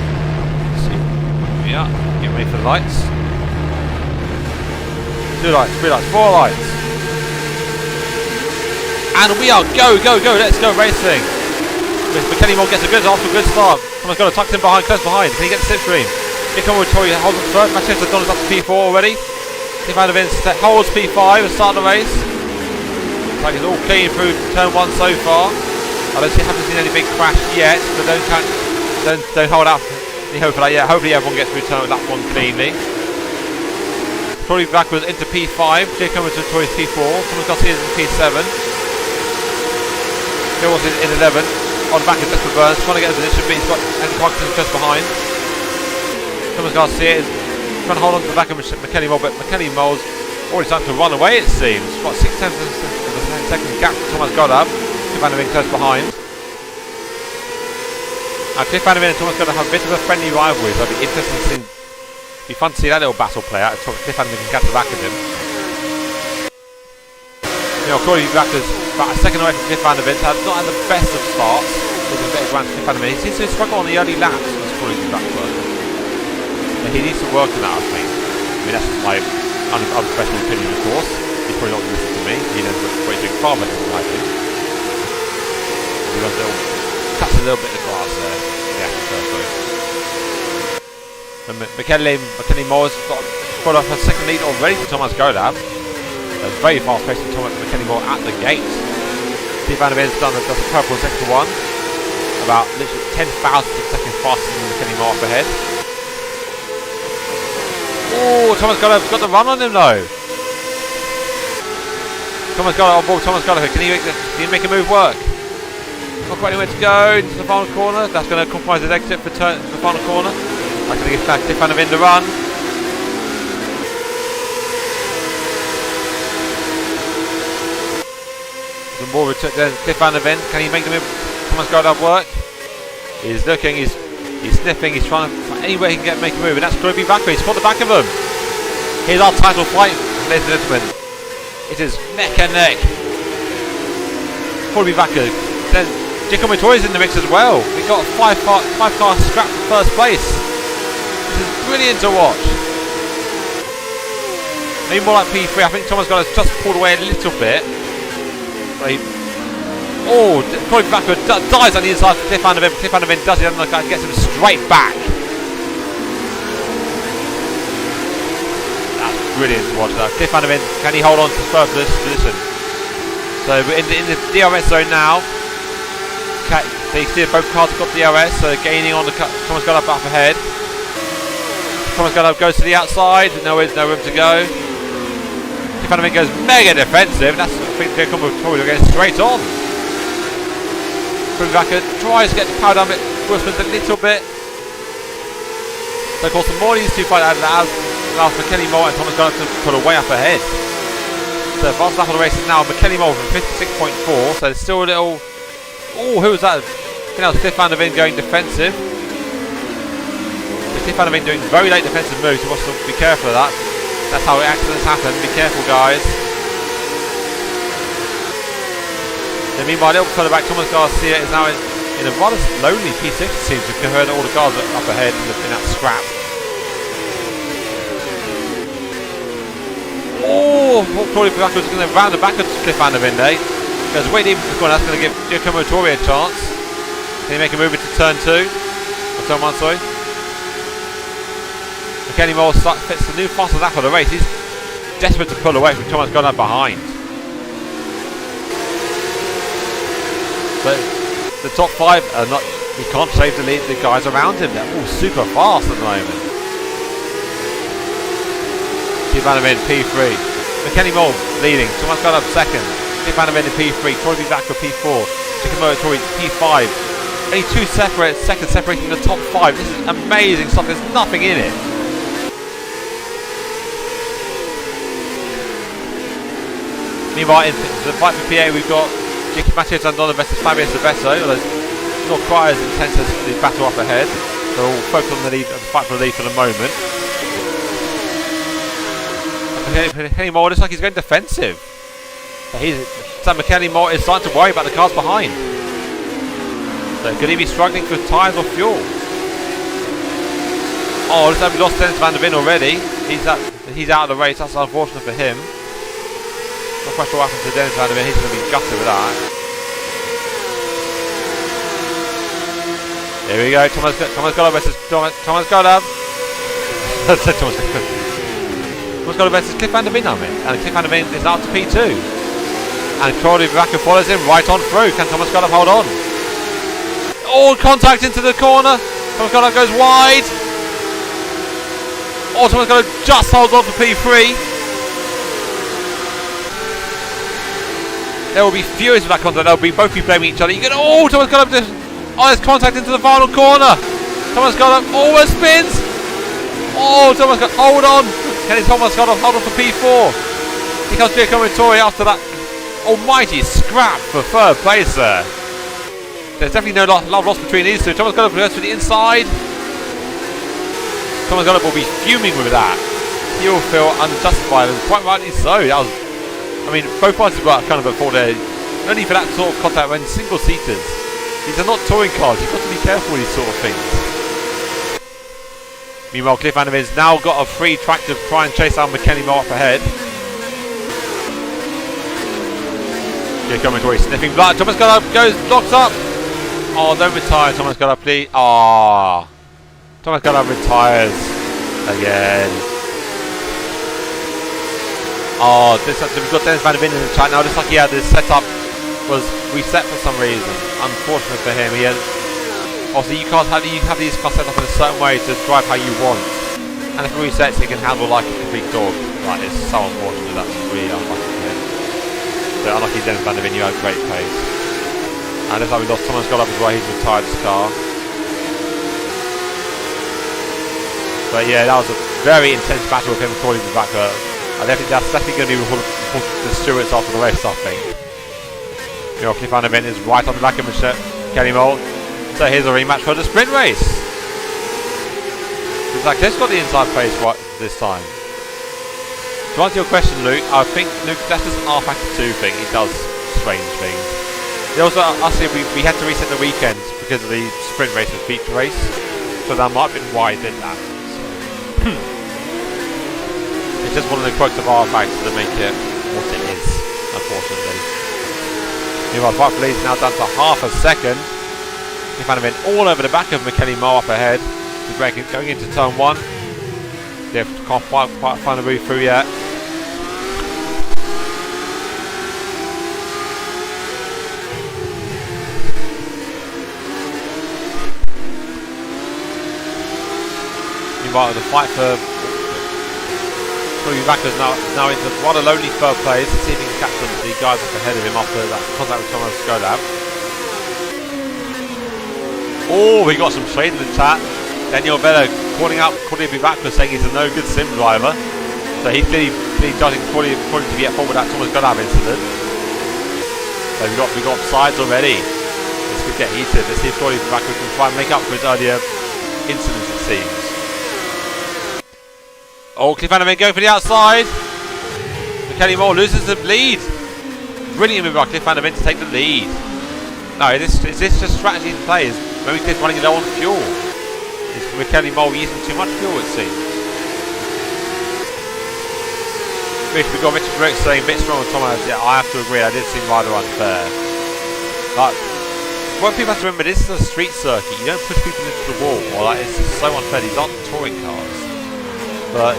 Speaker 1: Yeah, get ready for the lights. 2 lights, 3 lights, 4 lights. And we are go, let's go racing. McKenny Moore gets a good start. Someone's got to tuck him behind, close behind. Can he get the slipstream? Here comes Tori, holds on third. Manchester Donald's up to P4 already. Cliff Van der Ven holds P5 and start the race. Looks like it's all clean through turn 1 so far. I haven't seen any big crash yet, but don't hold out. Hope for that, yeah. Hopefully everyone gets through turn that one cleanly. Troy backwards into P5. Here comes to Troy's P4. Thomas Garcia in P7. Here was in 11. On the back of Desperate Burns, trying to get a position, but he's got Andy Clarkson just behind. Thomas Garcia is trying to hold on to the back of McKenny Moore, but McKenny Moore's already starting to run away, it seems. Got 6 tenths of a second gap to Thomas Goddard. Cliff Van der Ven close behind. Now Cliff Van der Ven and Thomas Goddard have a bit of a friendly rivalry, so it'll be interesting to see. It'll be fun to see that little battle play out. Cliff Van der Ven can catch the back of him. You know, Corey Raptors about a second away from Cliff Van der Ven, so not had the best of starts. With a bit of ground to Cliff Van der Ven. He seems to struggle on the early laps as Corey Raptors. He needs to work on that, I think. I mean, that's just my unprofessional opinion, of course. He's probably not listening to me. He knows what he's doing far better than I do. He runs a little. Touch a little bit of grass there. Yeah, first. And McKinley Moore's got pulled up a second lead already for Thomas Golab. A very fast pace from Thomas McKenny-Moore at the gate. Steve Van der Ven's does a purple sector one. About literally 10,000 seconds faster than McKenny-Moore up ahead. Oh, Thomas Golab's got the run on him though. Thomas Golab on board. Thomas Golab, can he make a move work? Not quite anywhere to go into the final corner. That's going to compromise his exit for the final corner. That's going to give Steve Van der Ven the run. The more return, Cliff Van der Ven, can he make the move? Thomas Golab work? He's looking, he's sniffing, he's trying to find any way he can make a move, and that's going to be Vaca. He's caught the back of him. Here's our title fight, ladies and gentlemen. It is neck and neck. Probably Vaca. Then Giacomo Torri's in the mix as well. We've got a five-car scrap for first place. This is brilliant to watch. Maybe more like P3. I think Thomas Golab just pulled away a little bit. Oh, probably Vaca dies on the inside for Cliff Van der Ven. Cliff Van der Ven does it, and gets him straight back. That's brilliant to watch. Cliff Van der Ven, can he hold on to first position? So we're in the DRS zone now. So you see both cars have got DRS, so gaining on the Thomas Golab up ahead. Thomas Golab goes to the outside, no room to go. Cliff Van der Ven goes mega defensive, and that's Giacomo Torri going straight on. Vaca tries to get the power down a bit, Wilson's a little bit. So of course the more these two fight allows McKenny-Moore and Thomas Golab to pull away up ahead. So the fastest lap of the race is now McKenny-Moore from 56.4, so there's still a little... Oh, who was that? I think that was Cliff Van der Ven going defensive. So Cliff Van der Ven doing very late defensive moves, so be careful of that. That's how accidents happen, be careful guys. And meanwhile, a little further back, Thomas Garcia is now in a rather lonely P6, it seems, compared to all the cars up ahead in that scrap. Oh, probably Vaca was going to round the back of Cliff Van der Ven there. Goes way deep into the corner, that's going to give Giacomo Torri a chance. Can he make a move into turn 2? Or turn 1, sorry. McKenny-Moore fits the new fastest lap of the race. He's desperate to pull away from Thomas Golab behind. But the top 5 are not. He can't save the lead. The guys around him, they're all super fast at the moment. Steve Van der Ven P3. McKenny-Moore leading. Thomas Golab second. Steve Van der Ven in P3. Torri back for P4. Giacomo Torri P5. Only 2 seconds separating the top 5. This is amazing stuff. There's nothing in it. Meanwhile, in the fight for P8, we've got Matteo Zandona versus Fabio Silvestro. Although it's not quite as intense as the battle up ahead. So we'll focus on the fight for the lead for the moment. McKenny-Moore looks like he's going defensive. So McKenny-Moore is starting to worry about the cars behind. So could he be struggling for tyres or fuel? Oh, looks like we lost Dennis Van der Ven already. He's out of the race. That's unfortunate for him. Not quite sure what happened to Dennis Van der Ven. He's going to be gutted with that. Here we go. Thomas Golab versus Thomas Golab. Thomas Golab versus Cliff Van der Ven, and Cliff Van der Ven is out to P2. And Claudio Vaca follows him right on through. Can Thomas Golab hold on? Oh, contact into the corner. Thomas Golab goes wide. Oh, Thomas Golab just holds on for P3. They will be furious with that contact. They'll both be blaming each other. You get Thomas Golab just there's contact into the final corner. Thomas Golab almost spins. Oh, Thomas Golab, hold on. Can Thomas Golab hold on for P4? Here comes Giacomo Torri after that almighty scrap for third place there. There's definitely no love lost between these two. Thomas Golab goes to the inside. Thomas Golab will be fuming with that. He will feel unjustified, and quite rightly so. Both parties were kind of before there. Only for that sort of contact when single-seaters. These are not touring cars. You've got to be careful with these sort of things. Meanwhile, Cliff Van der Ven's now got a free track to try and chase down McKenny-Moore up ahead. Giacomo Torri sniffing blood. Thomas Golab locks up. Oh, don't retire, Thomas Golab, please. Thomas Golab retires again. Oh, we've got Dennis Van der Ven in the chat now. Looks like he had his setup was reset for some reason. Unfortunate for him. He has, obviously, you have these cars set up in a certain way to drive how you want. And if it resets, it can handle like a complete dog. Like, it's so unfortunate. That's really unlucky for him. So unlucky Dennis Van der Ven, you had great pace. And looks like we lost Thomas Goddard as well. He's retired his car. But yeah, that was a very intense battle with him calling the back. I think that's definitely going to be reported to the stewards after the race, I think. You know, Cliff Van der Ven is right on the back of Kelly Moult. So here's a rematch for the sprint race. Looks like Cliff's got the inside pace right this time. To answer your question, Luke, I think Luke, that is an rFactor 2 thing. He does strange things. Also, we had to reset the weekends because of the sprint race and feature race. So that might have been why he did that. It's just one of the quirks of rFactor that make it what it is, unfortunately. Meanwhile, Fight for Lead is now down to half a second. Cliff Van der Ven all over the back of McKelly Moe up ahead. He's going into turn 1. Yeah, can't quite find a move through yet. Meanwhile, the fight for rFactor is now into what a lonely third place. Let's see if he can catch the guys up ahead of him after that contact with Thomas Goddard. Oh, we got some shade in the chat. Daniel Vella calling out rFactor, saying he's a no good sim driver. So he's clearly judging Claudia to be at fault with that Thomas Goddard incident. So we got sides already. This could get heated. Let's see if rFactor can try and make up for his earlier incidents, it seems. Oh, Cliff Van der Ven going for the outside. McKelly Moe loses the lead. Brilliant move by Cliff Van der Ven to take the lead. No, is this just strategy in play? Is maybe Cliff running low on fuel? Is McKelly Moe using too much fuel, it seems? We got Richard Brooks saying a bit strong on Thomas. Yeah, I have to agree, I did seem rather unfair. But what people have to remember, this is a street circuit. You don't push people into the wall. Or like, it's just so unfair. These aren't touring cars. But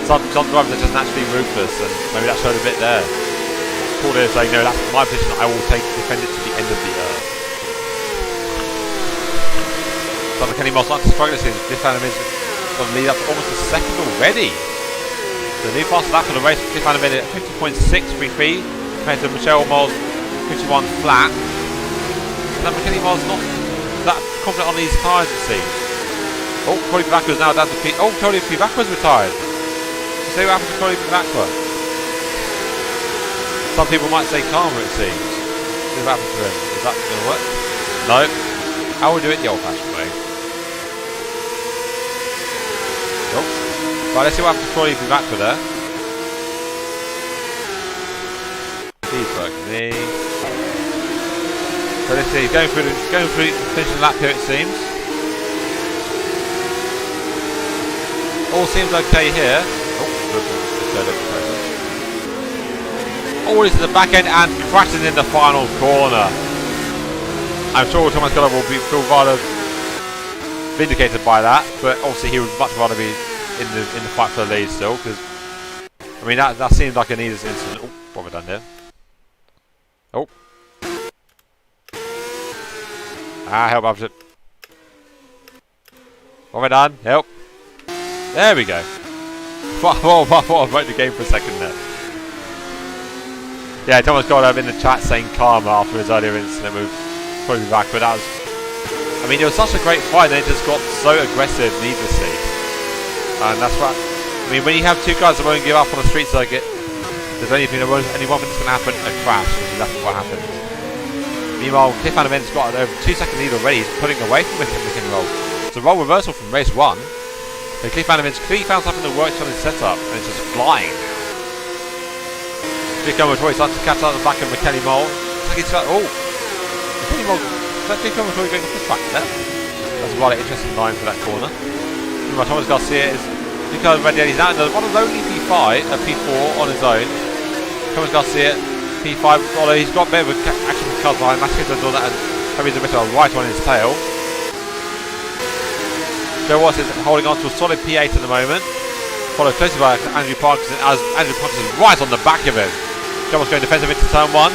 Speaker 1: some drivers are just naturally ruthless, and maybe that showed a bit there. Paul is saying, no, that's my position, I will defend it to the end of the earth. So McKenny Moss starting to struggle this. Cliff Van der Ven is going to lead up to almost a second already. The new fast lap for the race for Cliff Van der Ven at 50.633 compared to Michelle Moll's 51 flat. And McKenny Moss not that confident on these tyres, it seems. Oh, Cody Pivacqua is now down to P. Oh, Cody Pivacqua is retired. You see what happened to Cody Pivacqua? Some people might say karma, it seems. See what happened to him. Is that going to work? No. I will do it the old-fashioned way. Oh. Right, let's see what happened to Cody Pivacqua there. He's working knee. So let's see. He's going through finishing the lap here, it seems. All seems okay here. Oh, he's at the back end and crashing in the final corner. I'm sure Thomas Goddard will feel rather vindicated by that, but obviously he would much rather be in the fight for the lead still. Because I mean that seems like a needless incident. Oh, what have I done there? Oh, help! Opposite. What have I done? Help! There we go. I wrote the game for a second there. Yeah, Thomas Goddard in the chat saying karma after his earlier incident with Cody Pivacqua. That was, I mean, it was such a great fight, and it just got so aggressive needlessly. And that's what, I mean, when you have two guys that won't give up on a street circuit, there's only one thing that's going to happen: a crash, which is exactly what happened. Meanwhile, Cliff Van der Ven's got an over 2 second lead already. He's putting away from McKenny Moe. It's a role reversal from race 1. So Cliff Van der Ven's clearly found something that works on his setup, and it's just flying. Big Motori starts to catch out the back of McKenny Moe. McKenny Moe, is that Big Motori going off the track there? That's quite an interesting line for that corner. Meanwhile, Thomas Garcia is ready. He's now in the one of only P4 on his own. Thomas Garcia, P5, although he's got a bit of action with cars behind. Masquez has done that, and Harry's a bit right on his tail. Joe Watts is holding on to a solid P8 at the moment. followed closely by Andrew Parkinson, as Andrew Parkinson is right on the back of him. Joe Watts going defensive into turn 1.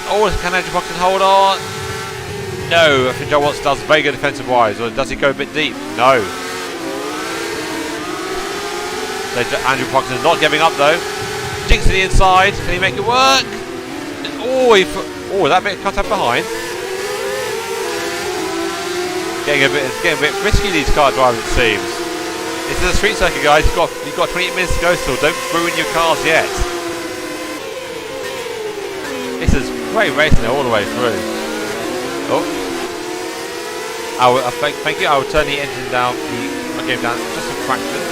Speaker 1: Oh, can Andrew Parkinson hold on? No, I think Joe Watts does very good defensive wise. Or does he go a bit deep? No. So Andrew Parkinson not giving up though. Jinx to the inside. Can he make it work? Oh, that bit cut up behind. It's getting a bit risky, these car drivers, it seems. This is a street circuit, guys. You've got 28 minutes to go still. Don't ruin your cars yet. This is great racing all the way through. Oh. Thank you. I will turn the engine down, the game down just a fraction.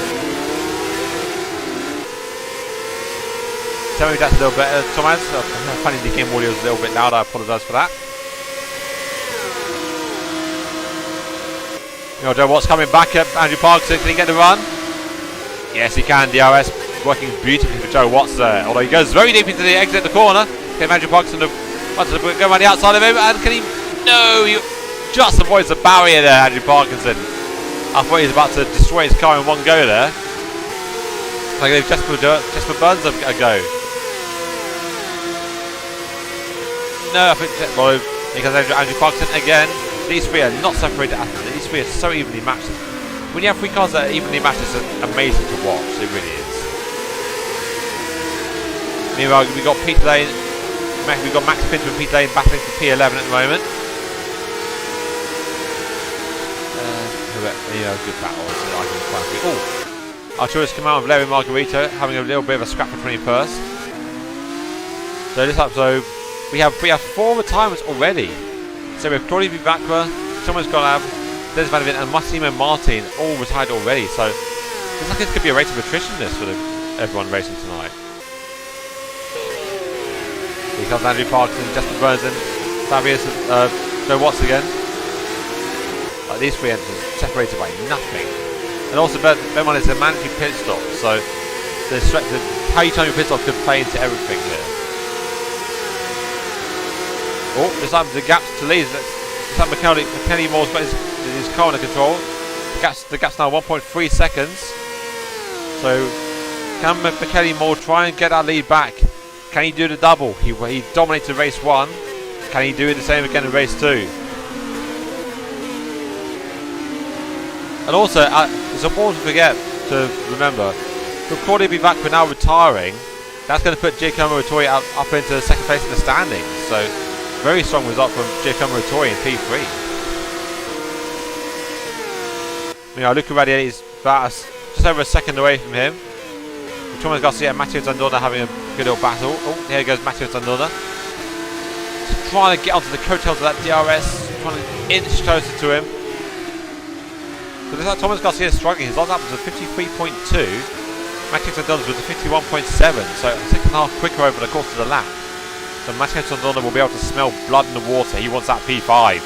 Speaker 1: Tell me if that's a little better, Thomas. I'm finding the game audio is a little bit loud. I apologise for that. Joe Watts coming back at Andrew Parkinson. Can he get the run? Yes, he can. DRS working beautifully for Joe Watts there. Although he goes very deep into the exit at the corner. Can Andrew Parkinson wants to go around the outside of him? And can he? No, he just avoids the barrier there, Andrew Parkinson. I thought he was about to destroy his car in one go there. Like they've just for Burns a go. No, I think well, here comes Andrew Parkinson again. These three are not separated at all. These three are so evenly matched. When you have 3 cars that are evenly matched, it's amazing to watch. It really is. Meanwhile, we've got Peter Lane. We've got Max Pinter and Peter Lane battling for P11 at the moment. Good battle. Oh, Arturus come out with Larry Margarito having a little bit of a scrap for 21st. So this episode, we have 4 retirements already. So we have Claudia Vivacqua, Thomas Golab, Des Van Vin and Massimo Martin all retired already. So looks like it's going to be a race of attrition this for everyone racing tonight. Here comes Andrew Parkinson, Justin Burns and Fabius, Joe Watts again. Like these 3 engines separated by nothing. And also bear in mind it's a mandatory pit stop, so how you time your pit stop could play into everything here. Oh, this time the gaps to lead. This time McKenny Moore's got his car under control. The gap's now 1.3 seconds. So can McKenny Moore try and get that lead back? Can he do the double? He dominated race 1. Can he do the same again in race 2? And also, it's important to remember, with Claudia Vivacqua now retiring, that's going to put Giacomo Rettori up into 2nd place in the standings. So, very strong result from Giacomo Rettori in P3. Luca Radielli is about just over a second away from him. Thomas Garcia and Matteo Zandona having a good little battle. Oh, here goes Matteo Zandona. Just trying to get onto the coattails of that DRS, trying to inch closer to him. So this is Thomas Garcia is struggling. His last lap was a 53.2. Matteo Zandona was a 51.7. So a second and a half quicker over the course of the lap. So Matteo Zandona will be able to smell blood in the water. He wants that P5.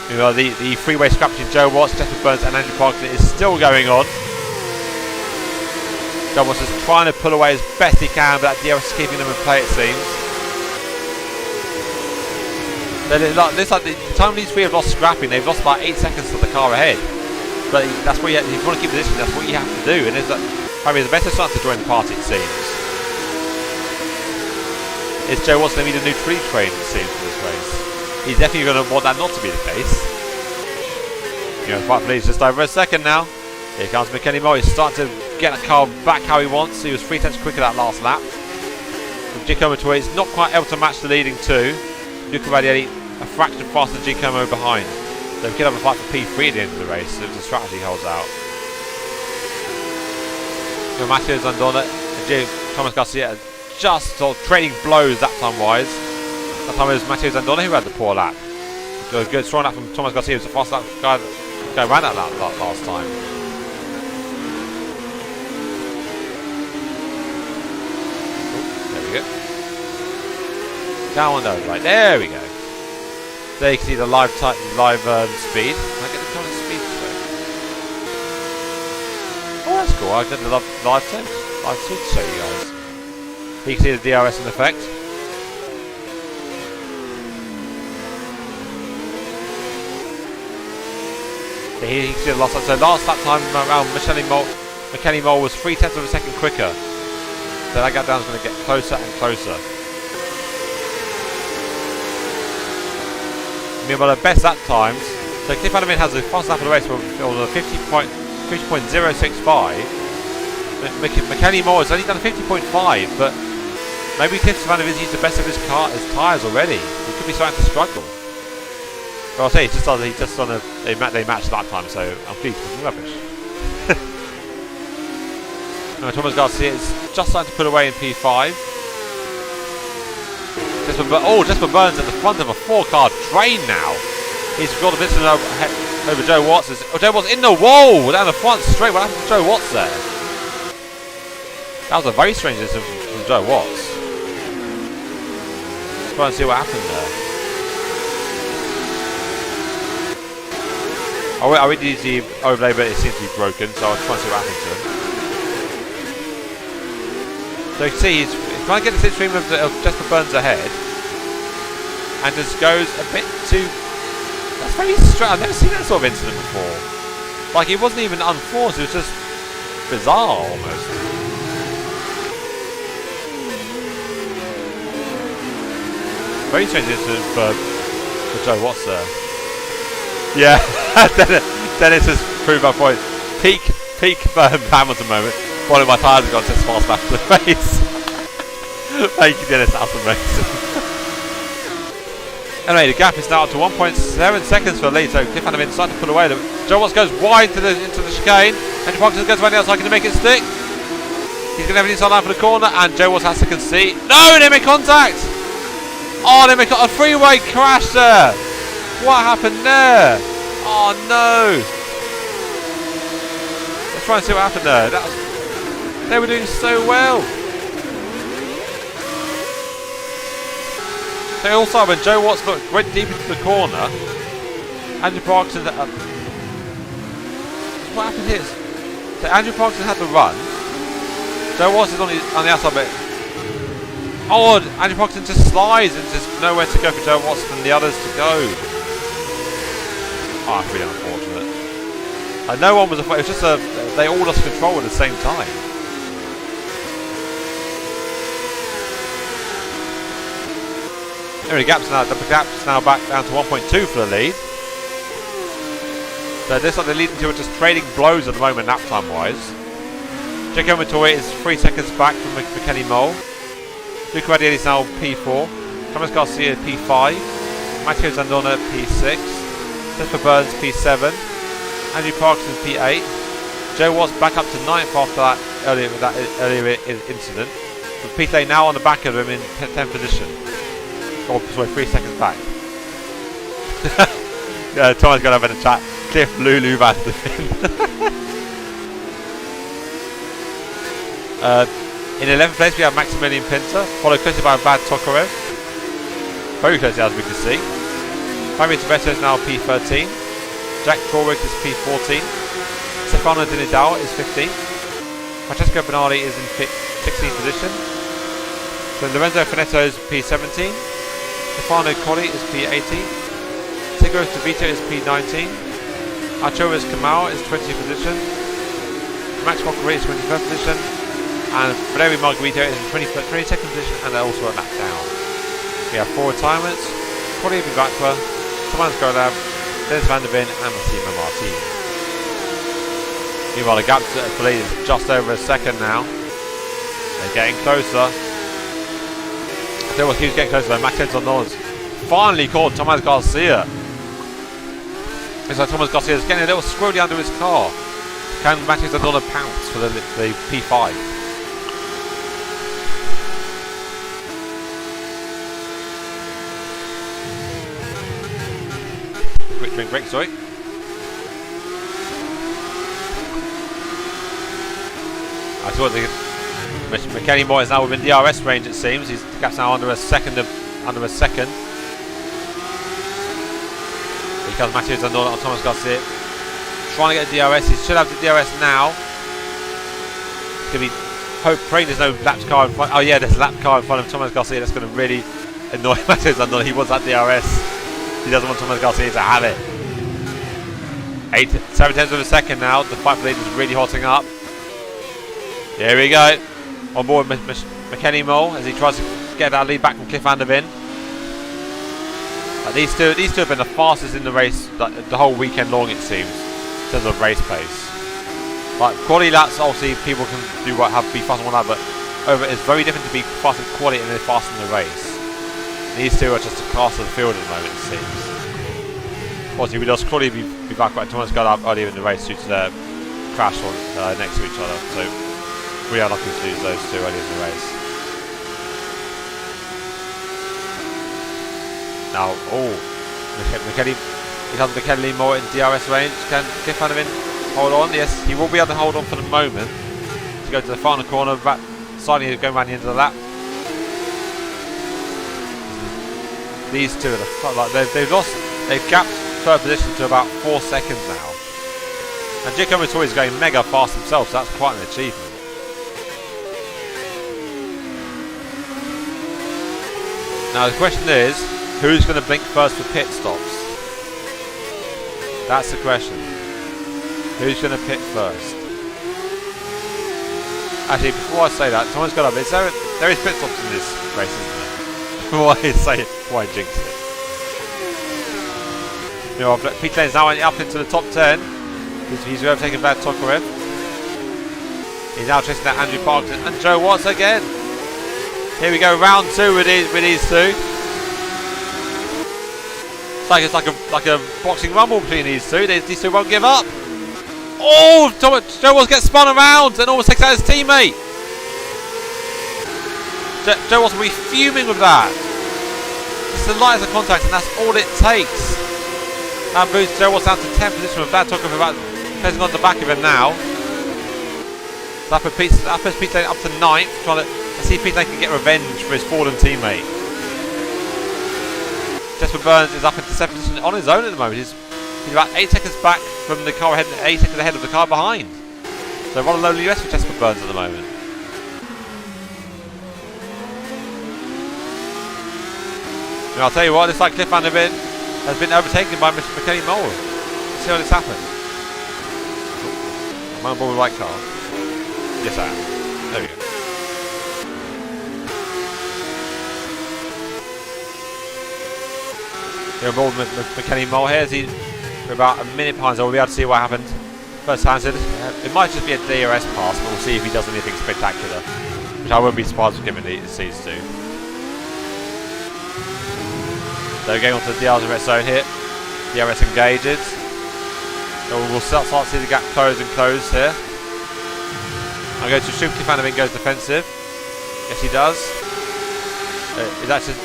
Speaker 1: The freeway scrap between Joe Watts, Jeffrey Burns and Andrew Parkinson is still going on. Joe Watts is trying to pull away as best he can, but that DRS is keeping them in play, it seems. The time these 3 have lost scrapping, they've lost about 8 seconds to the car ahead. But that's what if you want to keep position, that's what you have to do. And it's probably the better start to join the party, it seems. Is Joe Watts going to need a new tree train, it seems, for this race? He's definitely going to want that not to be the case. Fight for lead just over a second now. Here comes McKenny Moore. He's starting to get the car back how he wants. He was 3 tenths quicker that last lap. Giacomo Rettori is not quite able to match the leading 2. Luca Radielli a fraction faster than Giacomo behind. So we could have a fight for P3 at the end of the race if the strategy holds out. Matteo Zandona and Thomas Garcia just sort of trading blows that time wise. That time it was Matteo Zandona who had the poor lap. So a good strong lap from Thomas Garcia. He was the fastest guy that ran that lap last time. There we go. Down on those, right, there we go. There you can see the live speed. Can I get the current speed straight? Oh, that's cool. I get the live speed to show you guys. You can see the DRS in effect. So he should have lost that. So last lap time around, McKenny Mole was 0.3 of a second quicker. So that gap down is going to get closer and closer. Meanwhile, the best lap times. So Cliff Van der Ven has the fastest lap of the race with a 50.065. McKenny Mole has only done a 50.5, but maybe Cliff Van der Ven's used the best of his tyres already. He could be starting to struggle. Well, I'll say he's just on they matched lap time, so I'm pleased with rubbish. Thomas Garcia is just starting to pull away in P5. Jesper Burns at the front of a 4-car train now. He's got a bit over Joe Watts. Joe Watts in the wall down the front straight. What happened to Joe Watts there? That was a very strange incident from Joe Watts. Let's try and see what happened there. I really need the overlay, but it seems to be broken, so I'll try and see what happened to him. So you can see he's trying to get the slipstream of Jesper Burns ahead, and just goes a bit too. That's very strange. I've never seen that sort of incident before. Like, it wasn't even unforced, it was just bizarre almost. Very strange incident for Joe Watts there. Yeah, Dennis has proved my point. Peak Hamilton moment. One of my tyres has gone to fast after the race. Thank you, Dennis. That's amazing. Anyway, the gap is now up to 1.7 seconds for the lead. So Cliff Van der Ven starting to pull away. Joe Watts goes wide into the chicane. Andrew Parkinson goes around the outside. Can he make it stick? He's going to have an inside line for the corner, and Joe Watts has to concede. No, they make contact. Oh, they make a freeway crash there. What happened there? Oh no! Let's try and see what happened there. They were doing so well. So all started when Joe Watts went deep into the corner. Andrew Parkinson. What happened here? So Andrew Parkinson had the run. Joe Watts is on the outside bit. Oh, Andrew Parkinson just slides and there's nowhere to go for Joe Watts and the others to go. Oh, that's really unfortunate. No one was afraid. It was just they all lost control at the same time. Anyway, the gap's now back down to 1.2 for the lead. So this like they're leading to just trading blows at the moment, lap time wise. Jaco Montoya is 3 seconds back from McKenny Mole. Luca Radielli is now P4. Thomas Garcia P5. Matteo Zandona P6. Jesper Burns P7. Andrew Parkinson P8. Joe Watts back up to 9th after that earlier incident. With Pete Lane now on the back of him in 10th position. Oh, sorry, 3 seconds back. Thomas got over in the chat. Cliff Lulu Van der Ven. In 11th place we have Maximilian Pinter, followed closely by Vlad Tokarev. Very closely as we can see. Fabio Tovetto is now P13. Jack Trawick is P14. Stefano Di Nadal is 15th. Francesco Bernardi is in 16th position. So Lorenzo Finetto is P17. Stefano Colli is P18. Tigros DeVito is P19. Archoas Kamau is 20th position. Max Mockery is 21st position. And Valery Margarito is in 22nd position and they're also a lap down. We have 4 retirements. Claudia Vivacqua, Tomas Golab, Dennis Van der Ven and Massimo Martin. Meanwhile, the gap to the lead is just over a second now. They're getting closer. I tell you what keeps getting closer though. Matteo Zandon's finally caught Tomas Garcia. It's like Tomas Garcia is getting a little squirrely under his car. Can Matteo Zandona pounce for the P5? Quick drink break, sorry. I thought McKenny Moore is now within DRS range, it seems. His gap's now under a second. Here comes Matteo Zandona on Thomas Garcia. Trying to get a DRS. He should have the DRS now. It's going to be praying there's no lap car in front. Oh yeah, there's a lap car in front of Thomas Garcia. That's going to really annoy Matteo Zandona. He wants that DRS. He doesn't want Thomas Garcia to have it. 7 tenths of a second now. The fight for lead is really hotting up. Here we go. On board McKenny Mole as he tries to get that lead back from Cliff Van der Ven. These two have been the fastest in the race the whole weekend long, it seems, in terms of race pace. Like quality laps, obviously people can be fast on one lap, but it's very different to be fast in quality and then fast in the race. These two are just a class of the field at the moment, it seems. Obviously, we lost Claudia be back by Thomas got up earlier in the race due to their crash next to each other. So we are lucky to lose those two earlier in the race. Now, McKenny, he has McKenny more in DRS range. Can Cliff Van der Ven hold on? Yes, he will be able to hold on for the moment to go to the final corner. Signing going around the end of the lap. These two they've gapped third position to about 4 seconds now. And Giacomo Torre is going mega fast himself, so that's quite an achievement. Now the question is, who's going to blink first for pit stops? That's the question. Who's going to pit first? Actually, before I say that, someone's got up. There is pit stops in this race, isn't there? Before I say it, before I jinx it. You know, Pete Lane's now up into the top 10. He's overtaken Vlad Tokarev. He's now chasing that Andrew Parkinson and Joe Watts again. Here we go, round 2 with these two. It's like a boxing rumble between these two. These two won't give up. Oh, Joe Watts gets spun around and almost takes out his teammate. Joe Watts will be fuming with that. It's the lightest of contact, and that's all it takes. That boosts Joe Watts down to 10th position with Vlad Tokarev about placing on the back of him now. That puts Pete Lane up to 9th, trying to see if Pete Lane can get revenge for his fallen teammate. Jesper Burns is up into 7th position on his own at the moment. He's about 8 seconds back from the car ahead, 8 seconds ahead of the car behind. So rather lonely rest for Jesper Burns at the moment. And I'll tell you what, it's like Cliff Van der Ven has been overtaken by Mr. McKenny Mole. Let's see how this happened. Am I on board with the right car? Yes, I am. There we go. Here on board with McKenny Mole here. We're about a minute behind, so we'll be able to see what happened. First handed. It might just be a DRS pass, but we'll see if he does anything spectacular. Which I wouldn't be surprised if given the seas to. So going on to the DRS zone here. DRS engages. So we'll start to see the gap close and close here. I'm going to assume Cliff Van der Ven goes defensive. Yes, he does. Is that just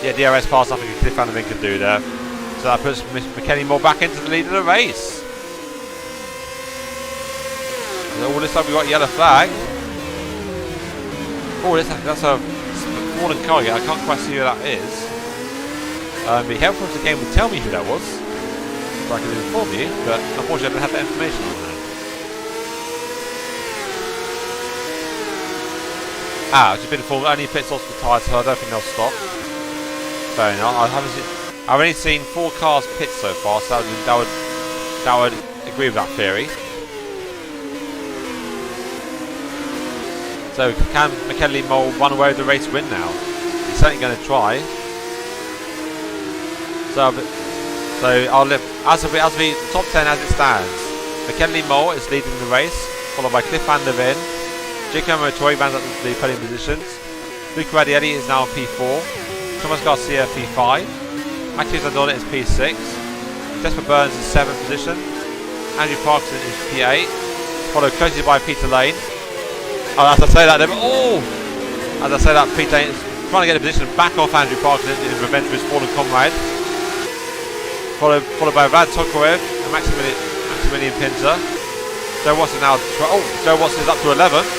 Speaker 1: DRS pass? I think Cliff Van der Ven can do there. So that puts McKenny Moore back into the lead of the race. And all this time we've got a yellow flag. Oh, that's a fallen car again. I can't quite see who that is. It'd be helpful if the game would tell me who that was, so I can inform you, but unfortunately I don't have that information on that. I've just been informed only pit stops for tyres, so I don't think they'll stop. Fair enough. I've only seen 4 cars pit so far, so that would agree with that theory. So can McKinley Mole run away with the race win now? He's certainly going to try. So I'll live as we top 10 as it stands. McKinley Mole is leading the race, followed by Cliff Van der Ven. Giacomo Torre rounds up the podium positions. Luca Radielli is now on P4. Thomas Garcia P5. Matthias Adona is P6. Jesper Burns is 7th position. Andrew Parkinson is P8. Followed closely by Peter Lane. Oh, as I say that, Peter Lane is trying to get a position back off Andrew Parkinson in revenge for his fallen comrade. Followed by Vlad Tokarev and Maximilian Pinzer. Joe Watts is now Joe Watts is up to 11th.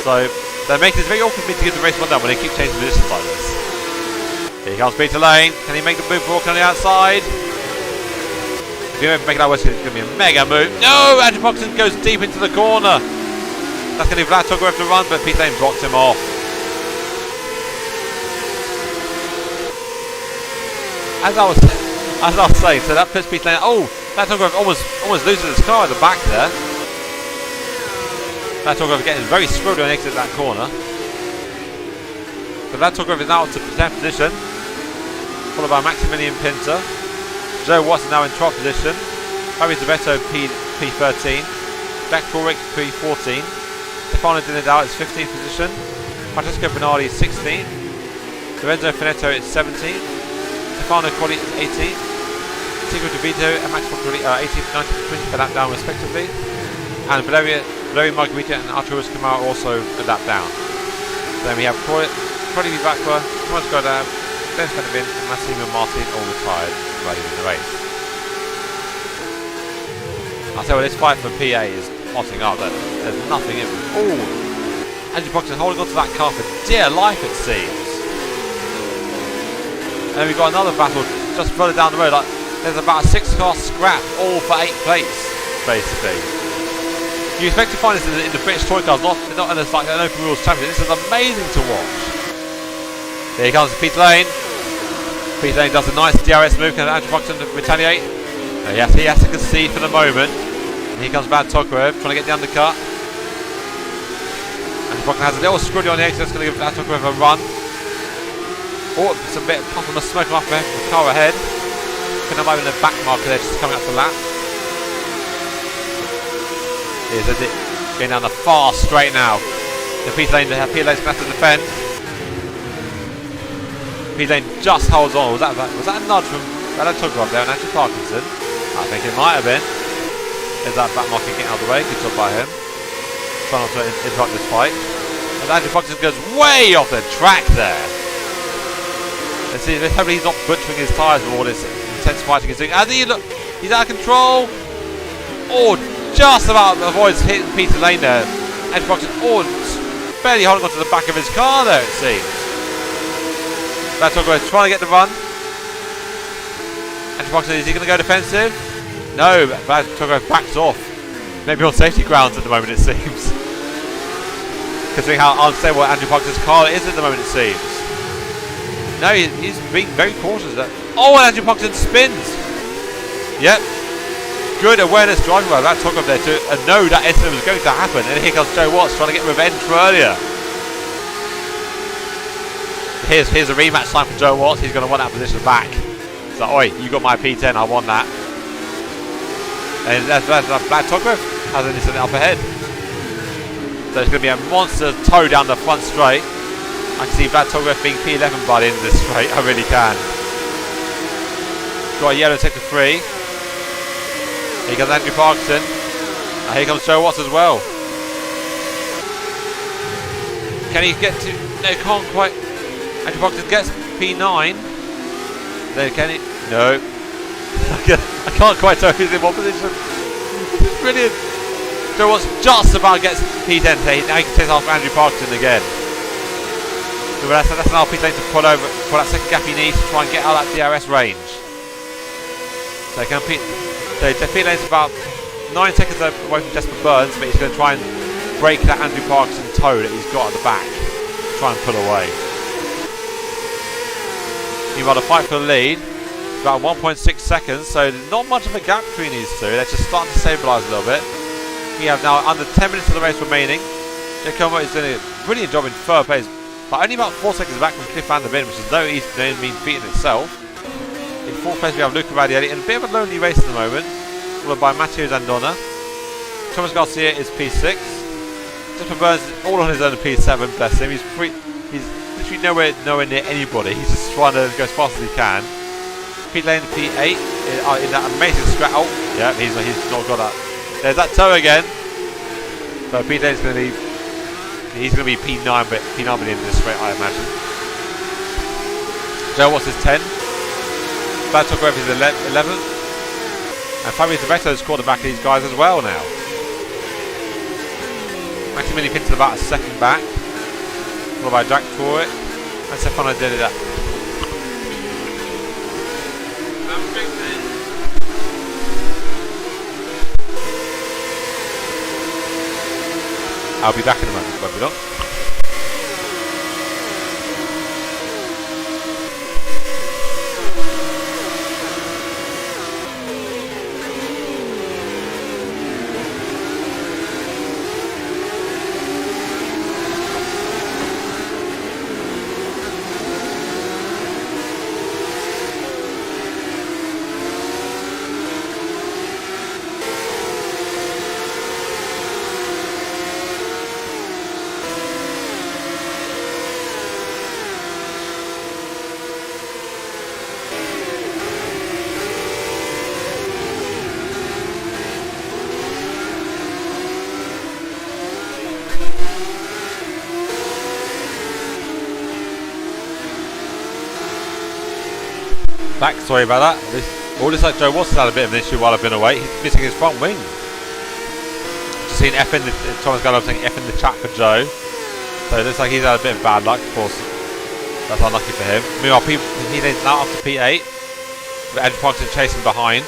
Speaker 1: So they're making this very awkward for me to give the race one down when they keep changing positions like this. Here comes Peter Lane. Can he make the move for walking on the outside? If you make that work, it's going to be a mega move. No! Andrew Parkinson goes deep into the corner. That's going to be Vlad Tokarev to run, but Peter Lane blocks him off. As I was saying, so that puts Peter Lane. Oh, That Togrove almost loses his car at the back there. That Togrove getting very screwed on exit that corner. But that Togrove is now up to 10th position, followed by Maximilian Pinter. Joe Watson now in 12th position. Fabio Zavetto P13. Jack Torrick P14. Stefano Di Nadal is 15th position. Francesco Bernardi is 16th. Lorenzo Finetto is 17th. Stefano Colli is 18th. Tigre De Vito and Max Portoli are 18th, 19th, 20th for lap down respectively. And Valeria Margarita and Arturo Escamara also a lap down. Then we have Crowley Vacqua, Thomas Godin, Dennis Benavin and Massimo Martin all retired riding in the race. I'll tell you what, this fight for PA is hotting up. There's nothing in it. Oh! Andrew Proctor holding onto that car for dear life, it seems. And then we've got another battle just further down the road. Like, there's about a 6-car scrap, all for 8th place, basically. You expect to find this in the British Toy Cars, not in like an open rules championship. This is amazing to watch. Here comes Peter Lane. Peter Lane does a nice DRS move. Can Andrew Buxton retaliate? No, he has to concede for the moment. And here comes Van Togrove trying to get the undercut. Andrew Buxton has a little screwed on the exit. That's going to give Van Togrove a run. Oh, it's a bit of puff on the smoke off the car ahead. Putting them over in the back marker there, just coming up the lap. Here's a dip going down the far straight now. The Peter Lane's going to have to defend. Peter Lane just holds on. Was that a nudge from Van Togrove there and Andrew Parkinson? I think it might have been. There's that back marker getting out of the way. Good job by him. Trying not to interrupt this fight. And Andrew Parkinson goes way off the track there. Let's see, hopefully he's not butchering his tyres with all this intense fighting he's doing. And he's out of control. Oh, just about avoids hitting Peter Lane there. Andrew Parkinson, barely holding onto the back of his car there, it seems. Van Togrove trying to get the run. Andrew Parkinson, is he going to go defensive? No, Van Togrove backs off. Maybe on safety grounds at the moment, it seems. Considering how unstable Andrew Parkinson's car is at the moment, it seems. No, he's being very cautious there. Oh, and Andrew Parkinson spins. Yep. Good awareness driving by that Togrove there to know that incident was going to happen. And here comes Joe Watts trying to get revenge for earlier. Here's a rematch time for Joe Watts. He's going to want that position back. It's like, oi, you got my P10, I want that. And that's Vlad Togrove has an incident up ahead. So it's going to be a monster tow down the front straight. I can see Vlad Togrove being P11 by the end of this straight. I really can. Got a yellow in sector 3. Here comes Andrew Parkinson. And here comes Joe Watts as well. Can he get to... No, can't quite... Andrew Parkinson gets P9. Then can he... No. I can't quite tell who's in what position. This is brilliant. Joe Watts just about gets P10. Now he can take off Andrew Parkinson again. So that's now Peter Lane to pull over for that second gap he needs to try and get out of that DRS range. So Peter Lane's about 9 seconds away from Jesper Burns, but he's going to try and break that Andrew Parkinson toe that he's got at the back. Try and pull away. Meanwhile, the fight for the lead is about 1.6 seconds, so not much of a gap between these two. They're just starting to stabilise a little bit. We have now under 10 minutes of the race remaining. Giacomo is doing a brilliant job in third place, but only about 4 seconds back from Cliff van der Ven, which is no mean feat in itself. In fourth place we have Luca Radielli, in a bit of a lonely race at the moment, followed by Matteo Zandona. Thomas Garcia is P6. Jesper Burns is all on his own at P7, bless him. He's literally nowhere near anybody. He's just trying to go as fast as he can. Pete Lane P8 in that amazing scrap. Oh, yeah, he's not got that. There's that toe again. But Pete Lane's going to be... He's going to be P9, but P9 by the end of this straight, I imagine. Joe Watts is 10. Vlad Togrove is 11th. And Fabio Zavetto has caught the back of these guys as well now. Maximilian Pinter about a second back. Followed by Jack Torrick and Stefano Di Nadal. I'll be back in a moment, won't be long. Sorry about that. All this like Joe Watson's had a bit of an issue while I've been away. He's missing his front wing. Just seen Thomas Gallup saying F in the chat for Joe. So it looks like he's had a bit of bad luck. Of course, that's unlucky for him. Meanwhile, he's now up to P8. With Andrew Parkinson chasing behind.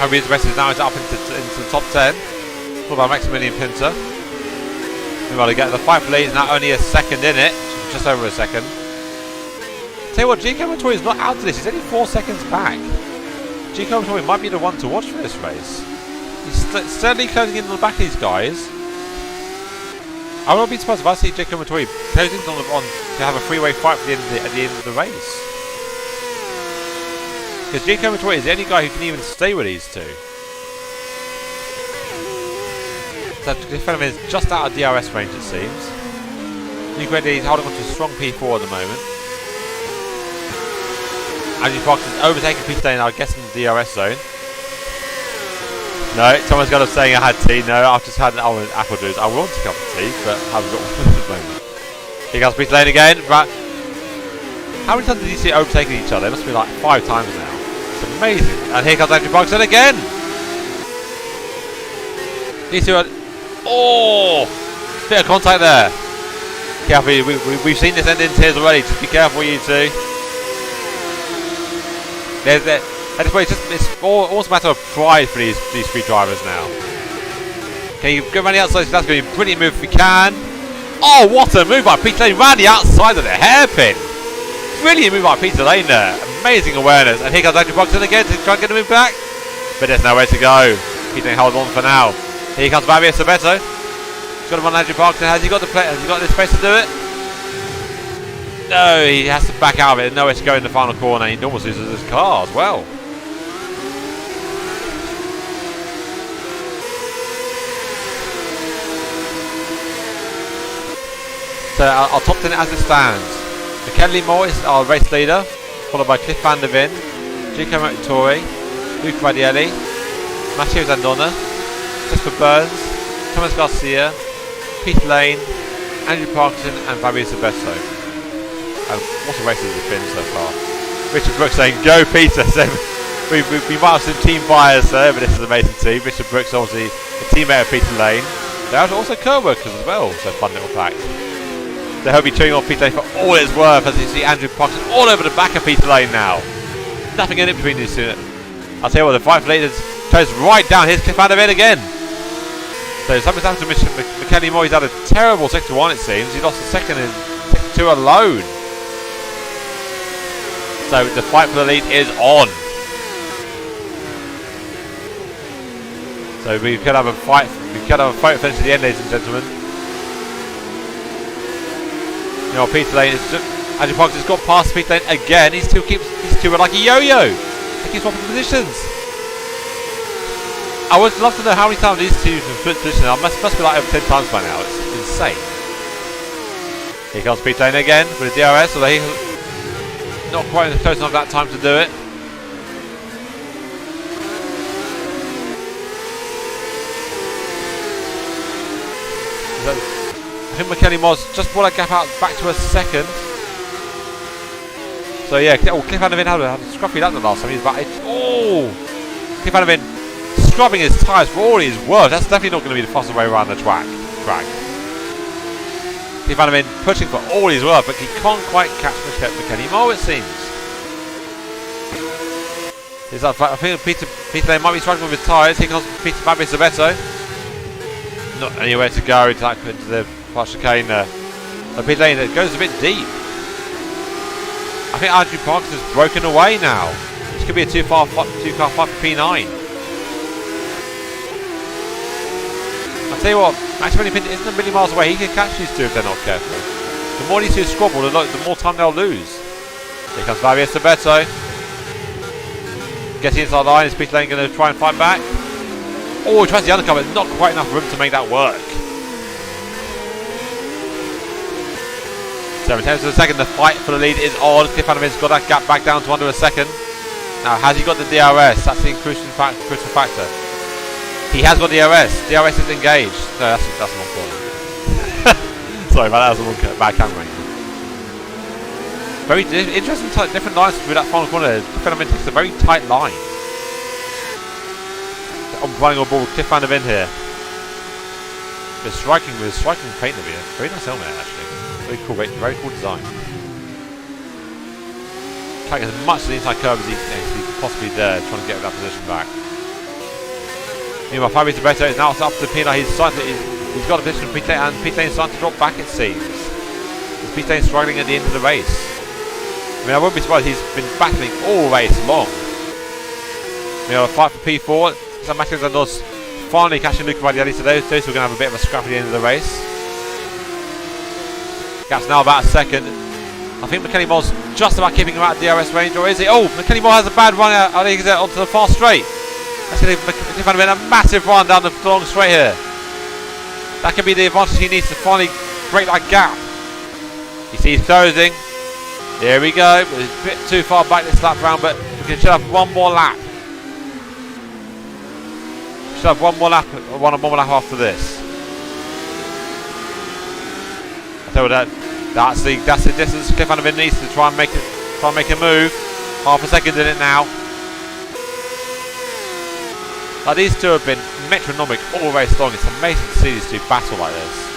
Speaker 1: Harry West is now up into the top 10. Followed by Maximilian Pinter. Meanwhile, they get the fight for lead is now only a second in it. Just over a second. Tell you what, Giacomo Montori is not out of this. He's only 4 seconds back. Giacomo Montori might be the one to watch for this race. He's steadily closing in on the back of these guys. I would not be surprised if I see Giacomo Montori closing on to have a three-way fight at the end of the race. Because Giacomo Montori is the only guy who can even stay with these two. So this fellow is just out of DRS range, it seems. Luke Reddy is holding on to a strong P4 at the moment. Andrew Fox is overtaking Peter Lane, I guess, in the DRS zone. No, Thomas Gallup saying I had tea. No, I've just had apple juice. I want a cup of tea, but I haven't got one at the moment. Here comes Peter Lane again. Right. How many times did you see overtaking each other? It must be like 5 times now. It's amazing. And here comes Andrew Fox again. These two are... Oh! Bit of contact there. Careful, we've seen this end in tears already. Just be careful, you two. It's almost a matter of pride for these three drivers now. Can you go around the outside? That's going to be a brilliant move if we can. Oh, what a move by Peter Lane round the outside of the hairpin. Brilliant move by Peter Lane there. Amazing awareness. And here comes Andrew Boxton again to try and get the move back. But there's nowhere to go. Peter Lane holds on for now. Here comes Fabio Sabeto. He's got him on Andrew Boxton. Has he got the space to do it? No, he has to back out of it. Nowhere to go in the final corner. He almost loses his car as well. So our top 10 as it stands. McKinley Moore is our race leader, followed by Cliff Van der Ven, Giacomo Montori, Luke Radielli, Matteo Zandona, Christopher Burns, Thomas Garcia, Peter Lane, Andrew Parkinson and Fabio Sabeto. What a race has it been so far. Richard Brooks saying, go Peter! So we might have some team bias there, but this is an amazing team. Richard Brooks obviously a teammate of Peter Lane. They're also co-workers as well, so fun little fact. So he'll be cheering on Peter Lane for all it's worth as you see Andrew Parkinson all over the back of Peter Lane now. Nothing in it between these two. I'll tell you what, the fight for leaders goes right down. Here's Cliff Van der Ven again. So something's happened to McKinley Moore. He's had a terrible sector 1 it seems. He lost the second in sector 2 alone. So the fight for the lead is on. So we could have a fight. We could have a fight finish at the end, ladies and gentlemen. You know, Peter Lane is just, Andrew Parkinson's got past Peter Lane again. These two are like a yo-yo. They keep swapping positions. I would love to know how many times these two have switched positions. It must be like over 10 times by now. It's insane. Here comes Peter Lane again with the DRS, although he's not quite close enough that time to do it. I think McKinley Moss just brought that gap out back to a second. So yeah, Cliff Van der Ven had a scruffy lap the last time. He's about Cliff Van der Ven scrubbing his tyres for all he's worth. That's definitely not going to be the fastest way around the track. Cliff Van der Ven pushing for all he's worth, but he can't quite catch McKinley Moore, it seems. I think Peter Lane might be struggling with his tyres. Here comes Fabio Sabeto. Not anywhere to go into the far chicane there. So Peter Lane goes a bit deep. I think Andrew Parkinson's broken away now. This could be a two-car fight for P9. I'll tell you what, Maximilian Pinter isn't a million miles away. He can catch these two if they're not careful. The more these two squabble, the more time they'll lose. Here comes Fabio Sabeto. Getting inside the line, is Peter Lane going to try and fight back? Oh, he tries the undercut, but not quite enough room to make that work. 7 tenths of a second, the fight for the lead is on. Cliff Van der Ven's got that gap back down to under a second. Now, has he got the DRS? That's the crucial factor. He has got DRS. DRS is engaged. No, that's the wrong corner. Sorry, that was a bad camera. Very interesting, different lines through that final corner. Cliff Van der Ven takes a very tight line. I'm running on board with Cliff Van der Ven here. With striking paint of here. Very nice helmet actually. Very cool design. Trying as much of the inside curve as he possibly dare, trying to get that position back. Meanwhile, Fabio Beto is now up to the Pina. He's got a position of Pete Lane, and Pete Lane's starting to drop back, it seems. Pete Lane's struggling at the end of the race. I mean, I wouldn't be surprised, he's been battling all race long. You know, a fight for P4. San Marcos and Dos finally catching Luca Radielli, so those two are going to have a bit of a scrap at the end of the race. Gap's now about a second. I think McKenny Moll's just about keeping him out of DRS range, or is he? Oh, McKenny Moll has a bad run out. I think he's onto the fast straight. That's going to give him a massive run down the long straight here. That could be the advantage he needs to finally break that gap. You see he's closing. Here we go. It's a bit too far back this lap round, but we should have one more lap. Should have one more lap after this. I tell you that. That's the distance Cliff Van der Ven needs to try and make a move. Half a second in it now. Now these two have been metronomic all race long. It's amazing to see these two battle like this.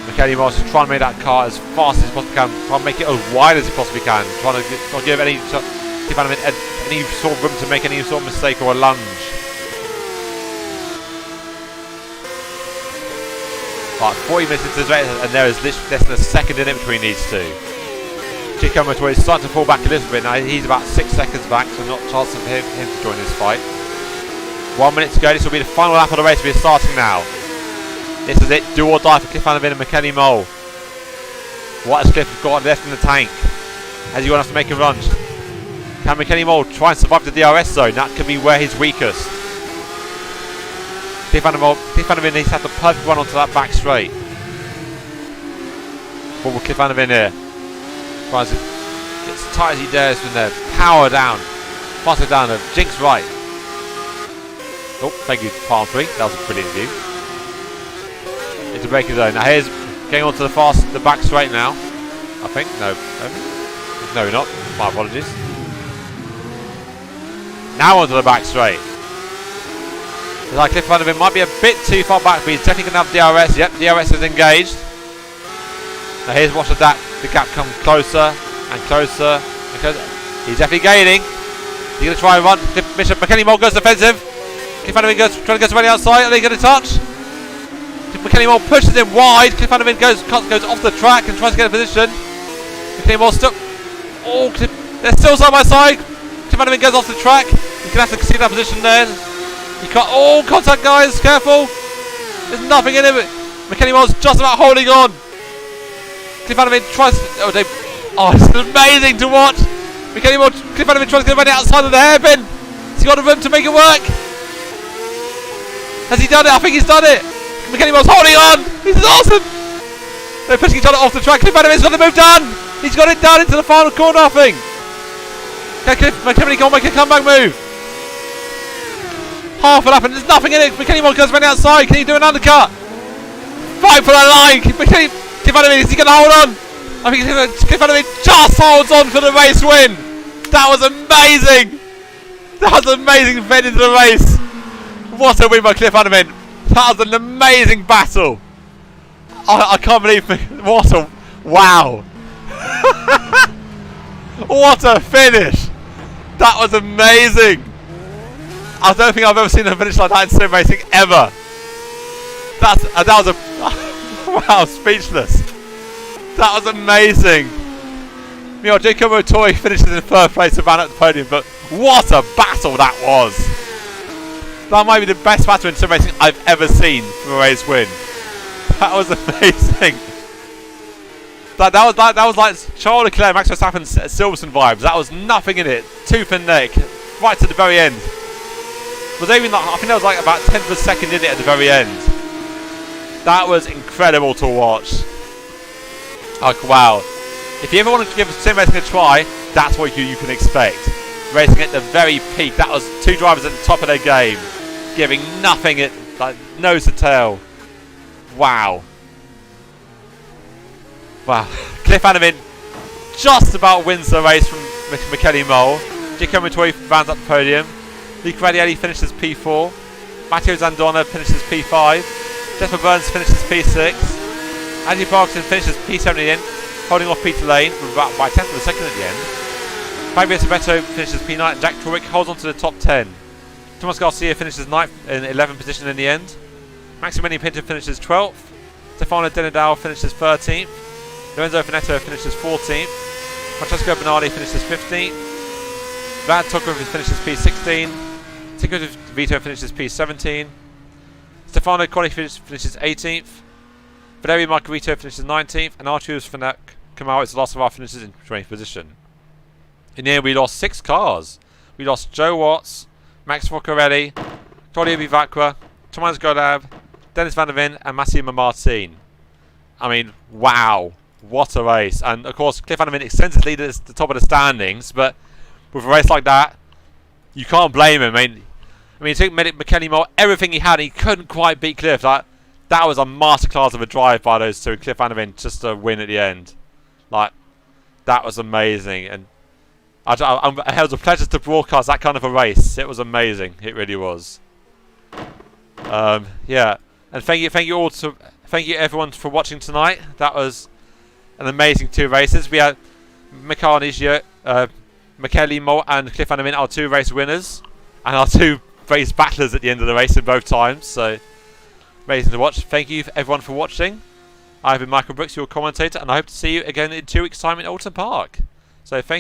Speaker 1: McKenny Moss is trying to make that car as fast as he possibly can, trying to make it as wide as he possibly can, trying to give any sort of room to make any sort of mistake or a lunge. Right, 40 minutes into this race, and there is less than a second in it between these two. Chico Motor is starting to fall back a little bit now. He's about 6 seconds back, so not a chance for him to join this fight. 1 minute to go. This will be the final lap of the race. We're starting now. This is it. Do or die for Cliff Van der Ven and McKenny Moll. What has Cliff got left in the tank? Has he got enough to make a run? Can McKenny Moll try and survive the DRS zone? That could be where he's weakest. Cliff Van der Ven needs to have the perfect run onto that back straight. What will Cliff Van der Ven here? Tries to get as tight as he dares from there. Power down. Faster down. Jinx right. Oh, thank you, Palm 3. That was a brilliant view. Into braking zone. Now here's getting onto the back straight now. I think. No, not. My apologies. Now onto the back straight. Like Cliff Van der Ven might be a bit too far back, but he's definitely going to have DRS. Yep, DRS is engaged. Now here's watch the gap come closer and closer and closer. He's definitely gaining. He's going to try and run. McKenny Moll goes defensive. Cliff Van der Ven trying to go to the outside. Are they going to touch? McKenny Moll pushes him wide. Cliff Van der Ven goes off the track and tries to get a position. McKenny Moll stuck. Oh, they're still side by side. Cliff Van der Ven goes off the track. He's going to have to concede that position there. You can't. Oh, contact, guys! Careful! There's nothing in it. McKenny Moll's just about holding on. Cliff Van der Ven tries. It's amazing to watch. Cliff Van der Ven tries to get around the outside of the hairpin. Has he got the room to make it work? Has he done it? I think he's done it. McKenny Moll's holding on. This is awesome. They're pushing each other off the track. Cliff Van der Ven's got the move done. He's got it done into the final corner. I think. Can McKenny Moll make a comeback move? Half a lap and there's nothing in it. McKenny Moll goes around the outside. Can he do an undercut? Fight for the line. Cliff Van der Ven, is he going to hold on? I think Cliff Van der Ven just holds on for the race win. That was amazing. That was amazing fed into the race. What a win by Cliff Van der Ven. That was an amazing battle. I can't believe it. Wow. What a finish. That was amazing. I don't think I've ever seen a finish like that in sim racing ever. That was a wow, speechless. That was amazing. Jacob Motori finishes in third place and ran at the podium, but what a battle that was. That might be the best battle in sim racing I've ever seen for a race win. That was amazing. That was like Charles Leclerc, Max Verstappen, Silverstone vibes. That was nothing in it. Tooth and neck, right to the very end. Was even like, I think there was like about 10th of a second in it at the very end. That was incredible to watch. Like, wow. If you ever want to give sim racing a try, that's what you can expect. Racing at the very peak. That was two drivers at the top of their game, giving nothing at like nose to tail. Wow. Wow. Cliff Vandermin just about wins the race from Michele Mole. Giacomo Toy rounds up the podium. Luke Radielli finishes P4. Matteo Zandona finishes P5. Jesper Burns finishes P6. Andy Parkinson finishes P7 at the end, holding off Peter Lane by a tenth of a second at the end. Fabio Sabeto finishes P9 and Jack Torwick holds on to the top 10. Thomas Garcia finishes 9th in 11th position in the end. Maximilian Pinto finishes 12th. Stefano Denadal finishes 13th. Lorenzo Finetto finishes 14th. Francesco Bernardi finishes 15th. Vlad Tokov finishes P16. Tico Vito finishes P17. Stefano Colli finishes 18th. Valerio Margarito finishes 19th. And Arturus Fanak Kamal is the last of our finishers in 20th position. In the end, we lost 6 cars. We lost Joe Watts, Max Foccarelli, Claudio Vivacqua, Thomas Godab, Dennis Van der Ven, and Massimo Martin. I mean, wow. What a race. And of course, Cliff Van der Ven extends his lead at the top of the standings, but with a race like that, you can't blame him. I mean, he took Michele Mole, everything he had, and he couldn't quite beat Cliff. That was a masterclass of a drive by those two. Cliff Van der Ven just to win at the end. That was amazing. And it was a pleasure to broadcast that kind of a race. It was amazing. It really was. Yeah. And thank you everyone for watching tonight. That was an amazing 2 races. We had Mikael Nigio, Michele Mole and Cliff Van der Ven, our 2 race winners, and our 2 race battlers at the end of the race in both times. So amazing to watch. Thank you everyone for watching. I've been Michael Brooks, your commentator, and I hope to see you again in 2 weeks' time in Alton Park. So thank you.